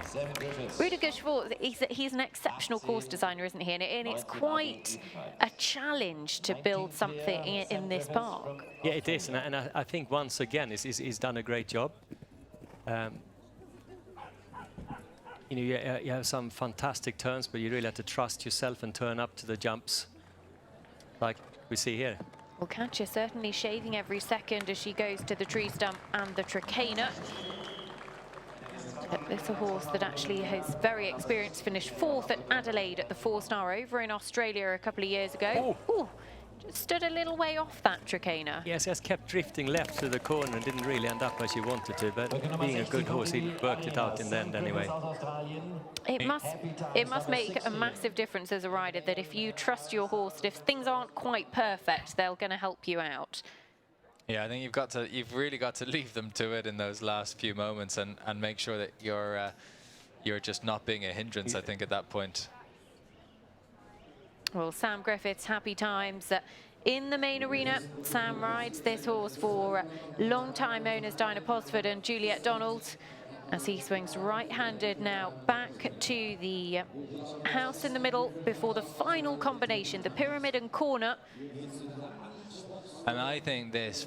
Rüdiger Schwartz, he's an exceptional course designer, isn't he? And it's quite a challenge to build something in this park. Yeah, it is, and I think once again he's done a great job. You know, you have some fantastic turns, but you really have to trust yourself and turn up to the jumps, like we see here. Well, Katja certainly shaving every second as she goes to the tree stump and the Tricana. It's a horse that actually has very experienced, finished 4th at Adelaide at the 4-star over in Australia a couple of years ago. Ooh, just stood a little way off that Tricana. Yes, he has kept drifting left to the corner and didn't really end up as he wanted to, but being a good horse, he worked it out in the end anyway. It must make a massive difference as a rider that if you trust your horse, that if things aren't quite perfect, they're going to help you out. Yeah, I think you've really got to leave them to it in those last few moments and make sure that you're just not being a hindrance, I think, at that point. Well, Sam Griffiths, Happy Times. In the main arena, Sam rides this horse for long-time owners Dinah Posford and Juliet Donald, as he swings right-handed now back to the house in the middle before the final combination, the pyramid and corner. And I think this,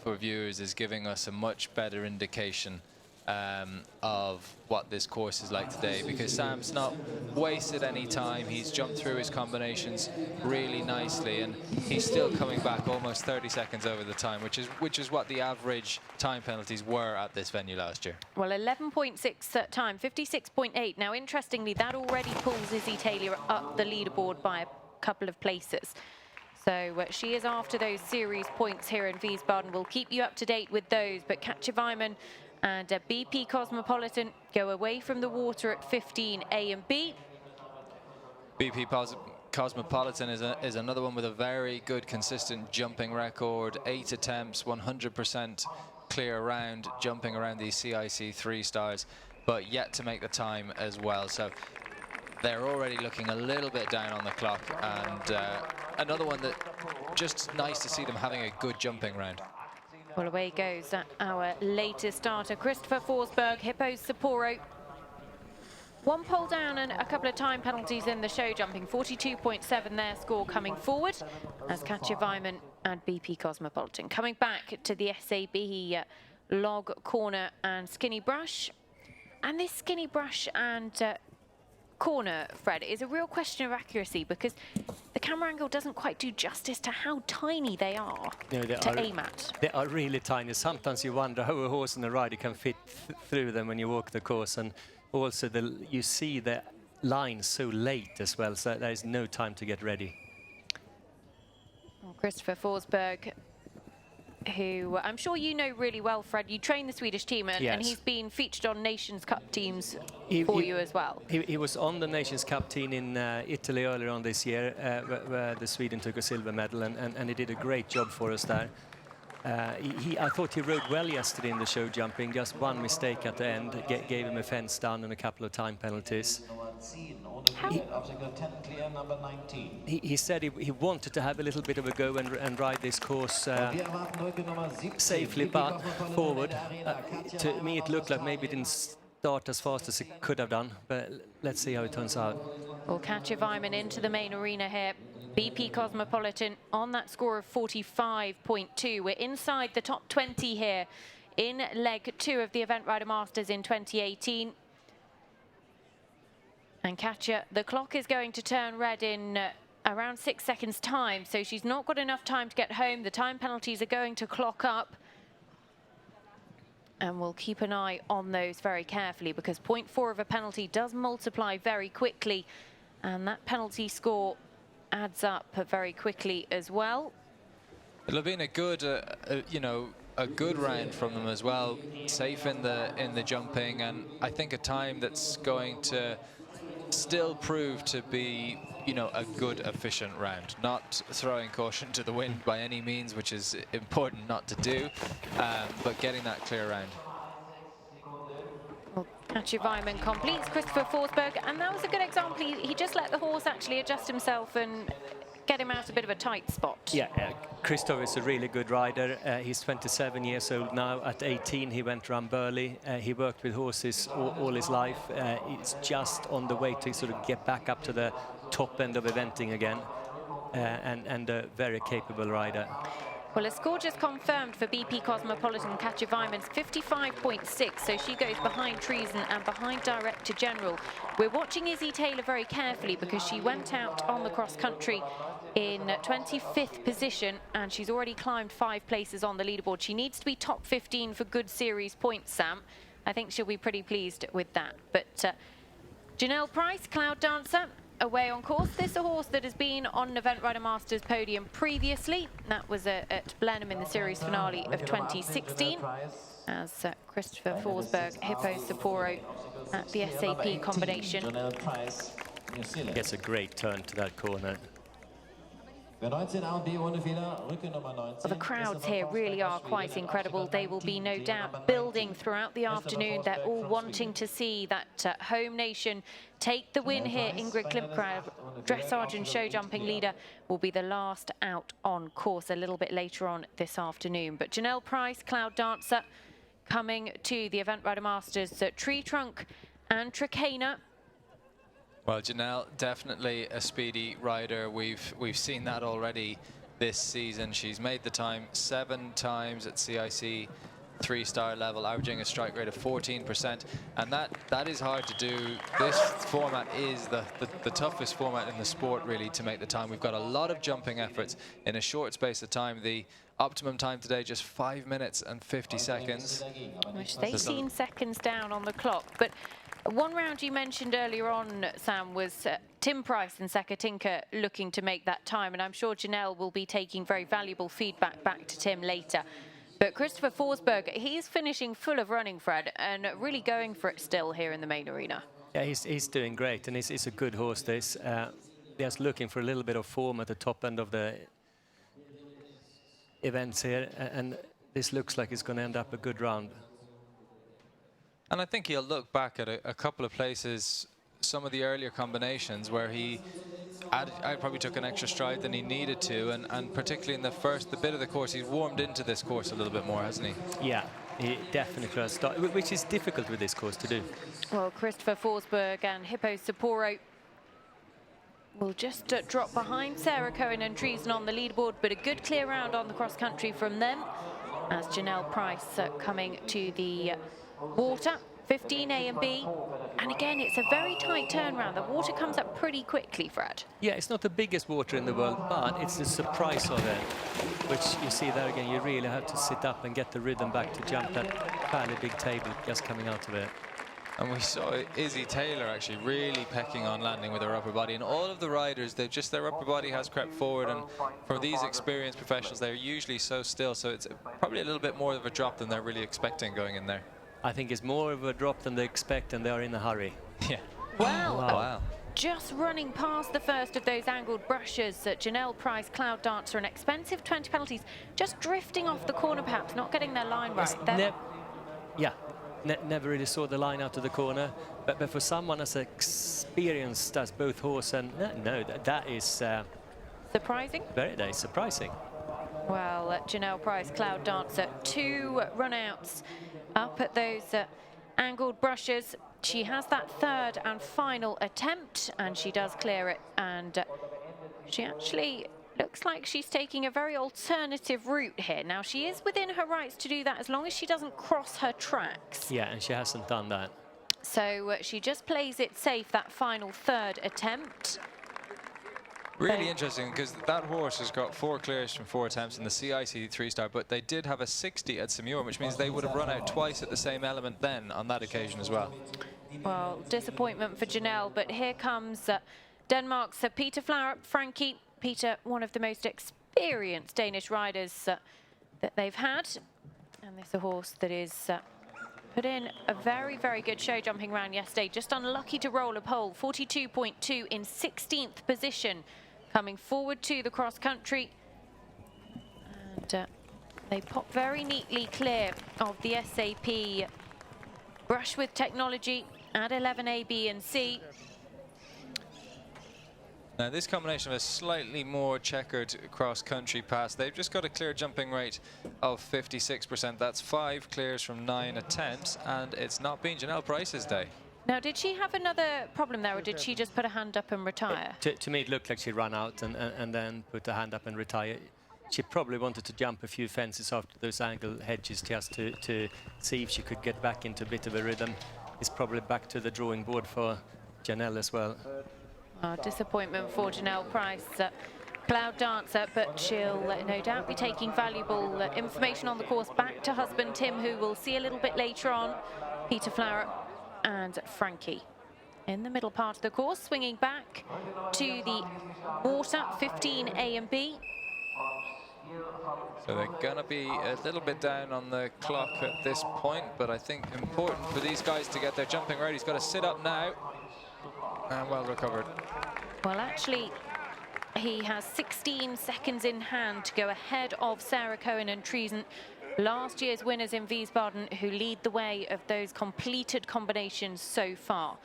for viewers, is giving us a much better indication of what this course is like today, because Sam's not wasted any time. He's jumped through his combinations really nicely, and he's still coming back almost 30 seconds over the time, which is what the average time penalties were at this venue last year. Well, 11.6 time, 56.8. Now, interestingly, that already pulls Izzy Taylor up the leaderboard by a couple of places. So she is after those series points here in Wiesbaden. We'll keep you up to date with those, but Katja Weimann and BP Cosmopolitan go away from the water at 15 A and B. BP Cosmopolitan is another one with a very good, consistent jumping record. 8 attempts, 100% clear round, jumping around these CIC 3 stars, but yet to make the time as well. So they're already looking a little bit down on the clock, and another one that just nice to see them having a good jumping round. Well, away goes our latest starter, Christopher Forsberg, Hippo Sapporo. One pole down and a couple of time penalties in the show jumping. 42.7 their score coming forward as Katja Weimann and BP Cosmopolitan. Coming back to the SAB log, corner and skinny brush. And this skinny brush and corner, Fred, is a real question of accuracy, because the camera angle doesn't quite do justice to how tiny they are to aim at. They are really tiny. Sometimes you wonder how a horse and a rider can fit through them when you walk the course, and also you see the line so late as well, so there is no time to get ready. Well, Christopher Forsberg, who I'm sure you know really well, Fred. You train the Swedish team, and, yes, and he's been featured on Nations Cup teams for you as well. He was on the Nations Cup team in Italy earlier on this year, where the Sweden took a silver medal, and he did a great job for us there. I thought he rode well yesterday in the show jumping, just one mistake at the end, gave him a fence down and a couple of time penalties. He said he wanted to have a little bit of a go and ride this course safely, but forward. To me it looked like maybe it didn't start as fast as it could have done, but let's see how it turns out. Well, Katja Weimann into the main arena here. BP Cosmopolitan on that score of 45.2. We're inside the top 20 here in leg 2 of the Event Rider Masters in 2018. And Katja, the clock is going to turn red in around 6 seconds time, so she's not got enough time to get home. The time penalties are going to clock up, and we'll keep an eye on those very carefully, because 0.4 of a penalty does multiply very quickly, and that penalty score adds up very quickly as well. It'll have been a good, a good round from them as well. Safe in the jumping, and I think a time that's going to still prove to be, a good, efficient round. Not throwing caution to the wind by any means, which is important not to do, but getting that clear round. Well, Katja Weimann completes Christopher Forsberg, and that was a good example. He just let the horse actually adjust himself and get him out a bit of a tight spot. Yeah, Christopher is a really good rider. He's 27 years old now. At 18, he went around Burley. He worked with horses all his life. He's just on the way to sort of get back up to the top end of eventing again, and a very capable rider. Well, a score just confirmed for BP Cosmopolitan. Katja Weimann's 55.6, so she goes behind Treason and behind Director General. We're watching Izzy Taylor very carefully, because she went out on the cross country in 25th position, and she's already climbed 5 places on the leaderboard. She needs to be top 15 for good series points, Sam. I think she'll be pretty pleased with that. But Janelle Price, Cloud Dancer, away on course. This is a horse that has been on an Event Rider Masters podium previously. That was at Blenheim in the series finale of 2016, as Christopher Forsberg, Hippo Sapporo at the SAP combination. Gets a great turn to that corner. Well, the crowds here really are quite incredible. They will be no doubt building throughout the afternoon. They're all wanting to see that home nation take the win here. Ingrid Klimkrad, dressage and show jumping leader, will be the last out on course a little bit later on this afternoon. But Janelle Price, Cloud Dancer, coming to the Event Rider Masters, Tree Trunk and Trakehner. Well, Janelle, definitely a speedy rider. We've seen that already this season. She's made the time 7 times at CIC 3-star level, averaging a strike rate of 14%, and that is hard to do. This format is the toughest format in the sport, really, to make the time. We've got a lot of jumping efforts in a short space of time. The optimum time today, just 5 minutes and 50 seconds. Which 18 seconds down on the clock. But one round you mentioned earlier on, Sam, was Tim Price and Seka Tinker looking to make that time, and I'm sure Janelle will be taking very valuable feedback back to Tim later. But Christopher Forsberg, he's finishing full of running, Fred, and really going for it still here in the main arena. Yeah, he's doing great, and he's a good horse, this. Just looking for a little bit of form at the top end of the events here, and this looks like it's going to end up a good round. And I think he'll look back at a couple of places, some of the earlier combinations where I probably took an extra stride than he needed to, and particularly in the bit of the course, he's warmed into this course a little bit more, hasn't he? Yeah, he definitely has started, which is difficult with this course to do. Well, Christopher Forsberg and Hippo Sapporo will just drop behind Sarah Cohen and Treason on the leaderboard, but a good clear round on the cross country from them, as Janelle Price coming to the water. 15 A and B, and again it's a very tight turnaround. The water comes up pretty quickly, Fred. Yeah, it's not the biggest water in the world, but it's the surprise of it, which you see there again. You really have to sit up and get the rhythm back to jump that fairly big table just coming out of it. And we saw Izzy Taylor actually really pecking on landing with her upper body, and all of the riders, their upper body has crept forward, and for these experienced professionals, they're usually so still, so it's probably a little bit more of a drop than they're really expecting going in there. I think it's more of a drop than they expect, and they are in a hurry. Yeah. Wow. Just running past the first of those angled brushes, Janelle Price, Cloud Dancer, and expensive 20 penalties, just drifting off the corner perhaps, not getting their line right. Never really saw the line out of the corner, but for someone as experienced as both horse and... that is... surprising? Very surprising. Well, Janelle Price, Cloud Dancer, 2 run-outs up at those angled brushes. She has that third and final attempt, and she does clear it, and she actually looks like she's taking a very alternative route here. Now, she is within her rights to do that as long as she doesn't cross her tracks. Yeah, and she hasn't done that. So she just plays it safe, that final third attempt. Really interesting, because that horse has got 4 clears from 4 attempts in the CIC 3-star, but they did have a 60 at Semur, which means they would have run out twice at the same element then on that occasion as well. Well, disappointment for Janelle, but here comes Denmark's Peter Flower, Frankie. Peter, one of the most experienced Danish riders that they've had, and this is a horse that is put in a very, very good show jumping round yesterday. Just unlucky to roll a pole, 42.2 in 16th position, coming forward to the cross country. And they pop very neatly clear of the SAP brush with technology at 11 A, B and C. Now this combination of a slightly more checkered cross-country pass, they've just got a clear jumping rate of 56%. That's 5 clears from 9 attempts, and it's not been Janelle Price's day. Now, did she have another problem there, or did she just put a hand up and retire? To me, it looked like she ran out and then put a hand up and retire. She probably wanted to jump a few fences after those angle hedges just to see if she could get back into a bit of a rhythm. It's probably back to the drawing board for Janelle as well. Disappointment for Janelle Price, Cloud Dancer, but she'll no doubt be taking valuable information on the course back to husband Tim, who we'll see a little bit later on. Peter Flower and Frankie in the middle part of the course, swinging back to the water, 15 A and B. So they're going to be a little bit down on the clock at this point, but I think important for these guys to get their jumping right. He's got to sit up now, and well recovered. Well, actually, he has 16 seconds in hand to go ahead of Sarah Cohen and Treason, last year's winners in Wiesbaden, who lead the way of those completed combinations so far.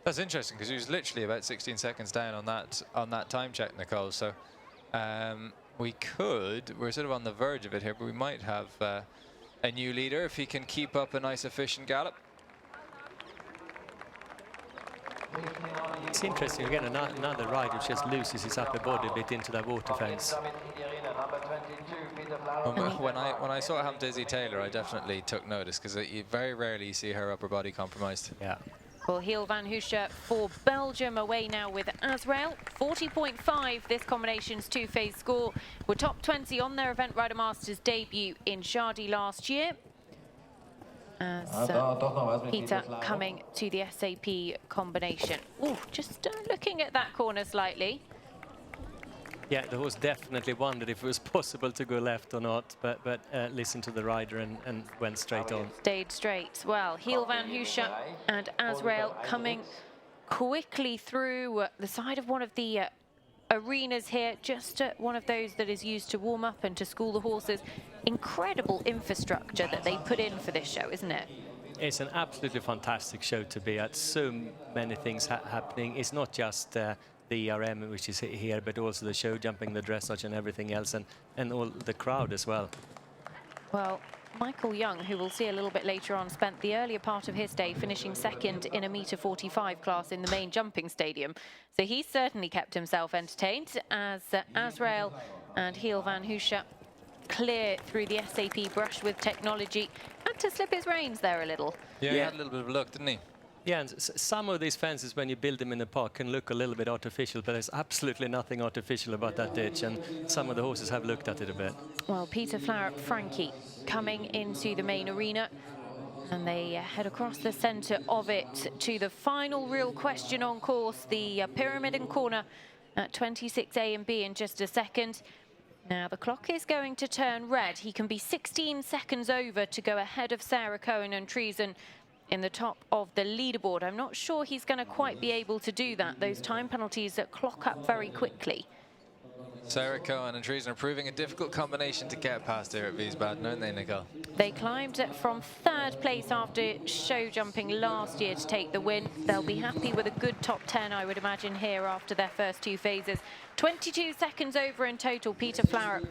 That's interesting, because he was literally about 16 seconds down on that time check, Nicole. So we're sort of on the verge of it here, but we might have a new leader if he can keep up a nice efficient gallop. It's interesting, again, another rider just loses his upper body a bit into that water fence. When I saw it happen to Izzy Taylor, I definitely took notice, because you very rarely see her upper body compromised. Yeah. Well, Heel van Hoosje for Belgium away now with Azrael. 40.5, this combination's two-phase score. Were top 20 on their Event Rider Masters debut in Shardy last year. As Peter coming to the SAP combination. Ooh, just looking at that corner slightly. Yeah, the horse definitely wondered if it was possible to go left or not, but listened to the rider and went straight on. Stayed straight. Well, Heel van Hoosje and Azrael coming quickly through the side of one of the arenas here, just one of those that is used to warm up and to school the horses. Incredible infrastructure that they put in for this show, isn't it? It's an absolutely fantastic show to be at. So many things happening. It's not just the ERM, which is here, but also the show jumping, the dressage and everything else, and all the crowd as well. Well, Michael Young, who we'll see a little bit later on, spent the earlier part of his day finishing second in a metre 45 class in the main jumping stadium. So he certainly kept himself entertained as Azrael and Heel van Hoosje clear through the SAP brush with technology. Had to slip his reins there a little. Yeah, he had a little bit of luck, didn't he? Yeah, and some of these fences, when you build them in the park, can look a little bit artificial, but there's absolutely nothing artificial about that ditch, and some of the horses have looked at it a bit. Well, Peter Flower, Frankie coming into the main arena, and they head across the centre of it to the final real question on course, the pyramid and corner at 26A and B in just a second. Now, the clock is going to turn red. He can be 16 seconds over to go ahead of Sarah Cohen and Treason in the top of the leaderboard. I'm not sure he's going to quite be able to do that. Those time penalties that clock up very quickly. Sarah Cohen and Treason are proving a difficult combination to get past here at Wiesbaden, aren't they, Nicole? They climbed from third place after show jumping last year to take the win. They'll be happy with a good top 10, I would imagine, here after their first two phases. 22 seconds over in total, Peter Flower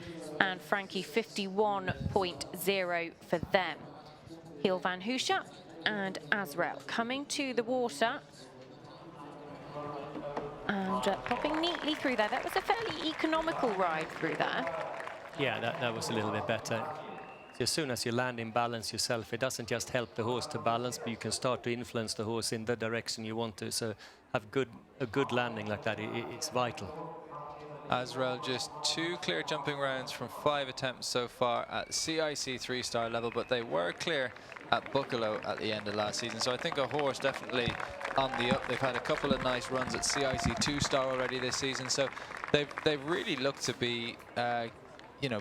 and Frankie, 51.0 for them. Heel van Hoosje and Azrael coming to the water and popping neatly through there. That was a fairly economical ride through there. Yeah, that was a little bit better. So as soon as you land in balance yourself, it doesn't just help the horse to balance, but you can start to influence the horse in the direction you want to. So have a good landing like that, it's vital. Azrael just 2 clear jumping rounds from 5 attempts so far at CIC 3-star level, but they were clear at Buccolo at the end of last season. So I think a horse definitely on the up. They've had a couple of nice runs at CIC 2-star already this season. So they've really looked to be, you know,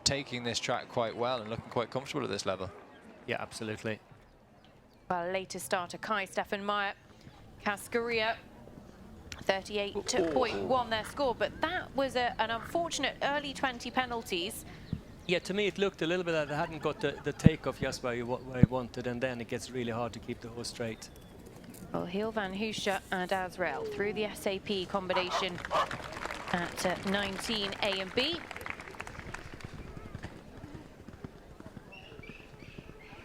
taking this track quite well and looking quite comfortable at this level. Yeah, absolutely. Well, latest starter Kai Stefan Meyer, Cascaria, 38.1 their score, but that was an unfortunate early 20 penalties. Yeah, to me it looked a little bit that they hadn't got the takeoff just where he wanted, and then it gets really hard to keep the horse straight. Well, Heel van Hoosje and Azrael through the SAP combination at 19A and B.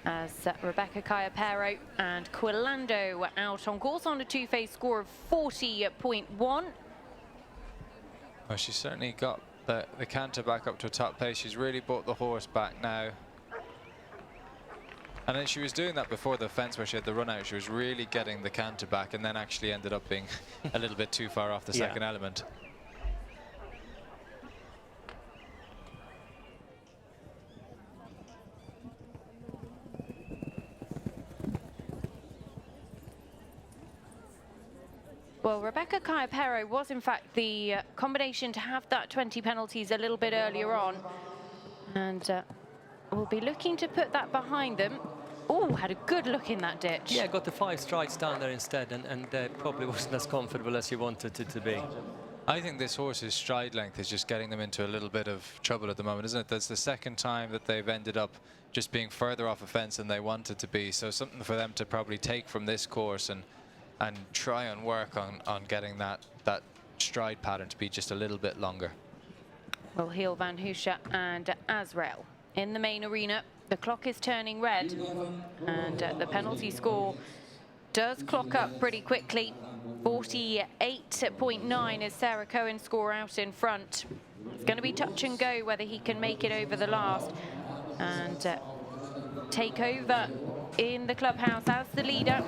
As Rebecca Kayapero and Quilando were out on course on a two-phase score of 40.1. Well, she's certainly got the canter back up to a top pace. She's really brought the horse back now. And then she was doing that before the fence where she had the run out. She was really getting the canter back and then actually ended up being a little bit too far off the second element. Well, Rebecca Kayapero was in fact the combination to have that 20 penalties a little bit earlier on. And we'll be looking to put that behind them. Oh, had a good look in that ditch. Yeah, got the 5 strides down there instead, and probably wasn't as comfortable as you wanted it to be. I think this horse's stride length is just getting them into a little bit of trouble at the moment, isn't it? That's the second time that they've ended up just being further off a fence than they wanted to be. So something for them to probably take from this course and try and work on getting that stride pattern to be just a little bit longer. Well, Heel van Hoosje and Azrael in the main arena. The clock is turning red, and the penalty score does clock up pretty quickly. 48.9 is Sarah Cohen's score out in front. It's going to be touch and go whether he can make it over the last and take over in the clubhouse as the leader.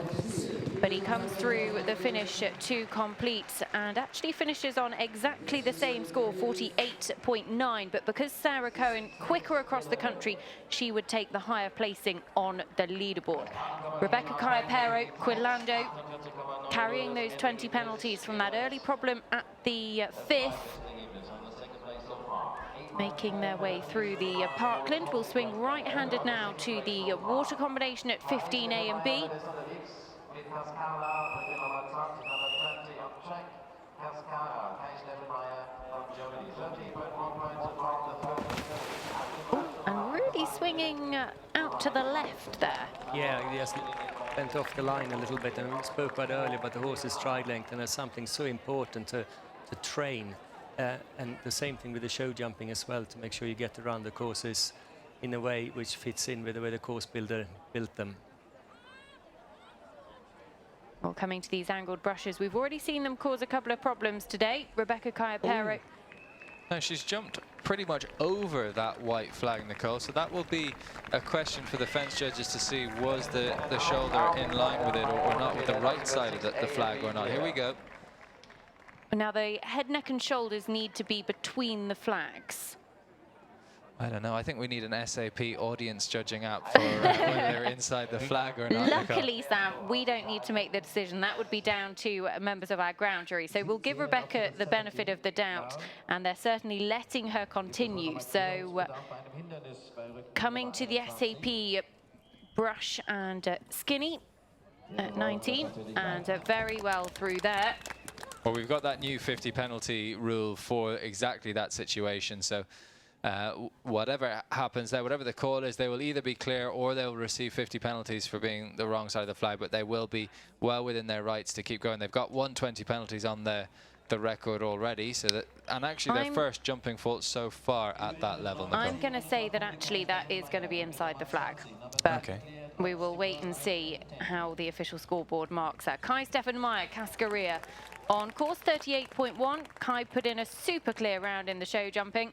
But he comes through the finish to complete and actually finishes on exactly the same score, 48.9. But because Sarah Cohen quicker across the country, she would take the higher placing on the leaderboard. Rebecca Kaya-Pero, Quilando, carrying those 20 penalties from that early problem at the 5th. Making their way through the Parkland. Will swing right-handed now to the water combination at 15A and B. And really swinging out to the left there. Yeah, he just went off the line a little bit, and we spoke about earlier about the horse's stride length, and that's something so important to train. And the same thing with the show jumping as well, to make sure you get around the courses in a way which fits in with the way the course builder built them. Well, coming to these angled brushes, we've already seen them cause a couple of problems today. Rebecca Kaya-Pero. Now, she's jumped pretty much over that white flag, Nicole, so that will be a question for the fence judges to see, was the shoulder in line with it or not, with the right side of the flag or not. Here we go. Now, the head, neck and shoulders need to be between the flags. I don't know. I think we need an SAP audience judging app for whether they're inside the flag or not. Luckily, Sam, we don't need to make the decision. That would be down to members of our ground jury. So we'll give Rebecca the benefit of the doubt, and they're certainly letting her continue. So coming to the SAP brush and skinny at 19, and very well through there. Well, we've got that new 50 penalty rule for exactly that situation. So whatever happens there, whatever the call is, they will either be clear or they'll receive 50 penalties for being the wrong side of the flag, but they will be well within their rights to keep going. They've got 120 penalties on the record already, so that, and actually their first jumping fault so far at that level. Nicole. I'm going to say that actually that is going to be inside the flag, but we will wait and see how the official scoreboard marks that. Kai-Stefan Meyer, Cascaria on course 38.1. Kai put in a super clear round in the show jumping.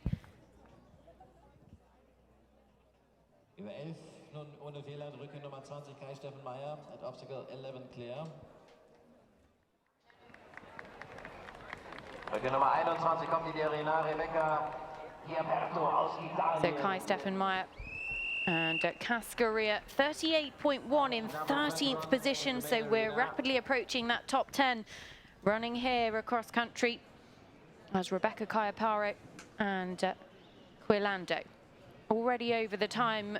Über 11, nun ohne Fehler, Rücke Nummer 20, Kai-Stefan Meyer, at obstacle 11 clear. Rücke Nummer 21 kommt in die Arena, Rebecca Kaya-Pero aus Italien. So Kai-Stefan Meyer and Cascaria, 38.1 in 13th position, so we're rapidly approaching that top 10. Running here across country as Rebecca Kaya-Pero and Quilando. Already over the time,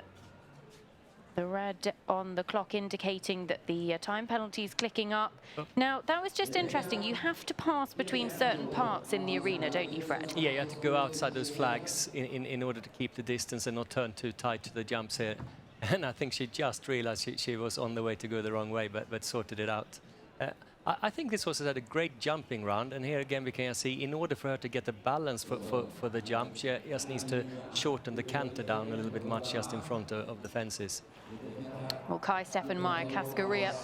the red on the clock indicating that the time penalty is clicking up. Now, that was just interesting. You have to pass between certain parts in the arena, don't you, Fred? Yeah, you have to go outside those flags in order to keep the distance and not turn too tight to the jumps here. And I think she just realized she was on the way to go the wrong way, but sorted it out. I think this was a great jumping round, and here again we can see in order for her to get the balance for the jump, she just needs to shorten the canter down a little bit much just in front of the fences. Well, Kai-Stefan Meyer, Cascaria,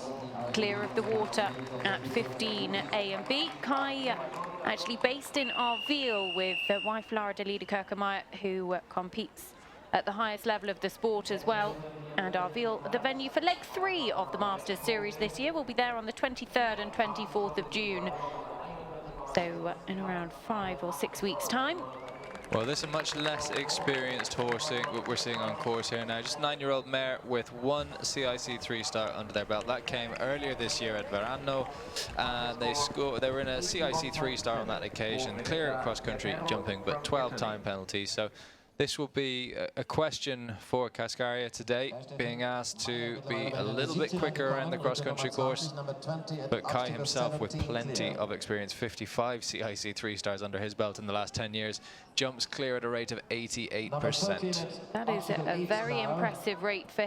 clear of the water at 15A and B. Kai actually based in Arveel with wife Lara de Liederkerke-Meyer, who competes at the highest level of the sport as well. And Arveel, the venue for leg 3 of the Masters Series this year, will be there on the 23rd and 24th of June. So in around 5 or 6 weeks' time. Well, this is a much less experienced horse we're seeing on course here now. Just 9-year-old mare with 1 CIC 3-star under their belt. That came earlier this year at Verano, and they were in a CIC 3-star on that occasion. Clear cross-country jumping, but 12 time penalties. So this will be a question for Cascaria today, being asked to be a little bit quicker around the cross-country course. But Kai himself, with plenty of experience, 55 CIC 3-stars under his belt in the last 10 years, jumps clear at a rate of 88%. That is a very impressive rate for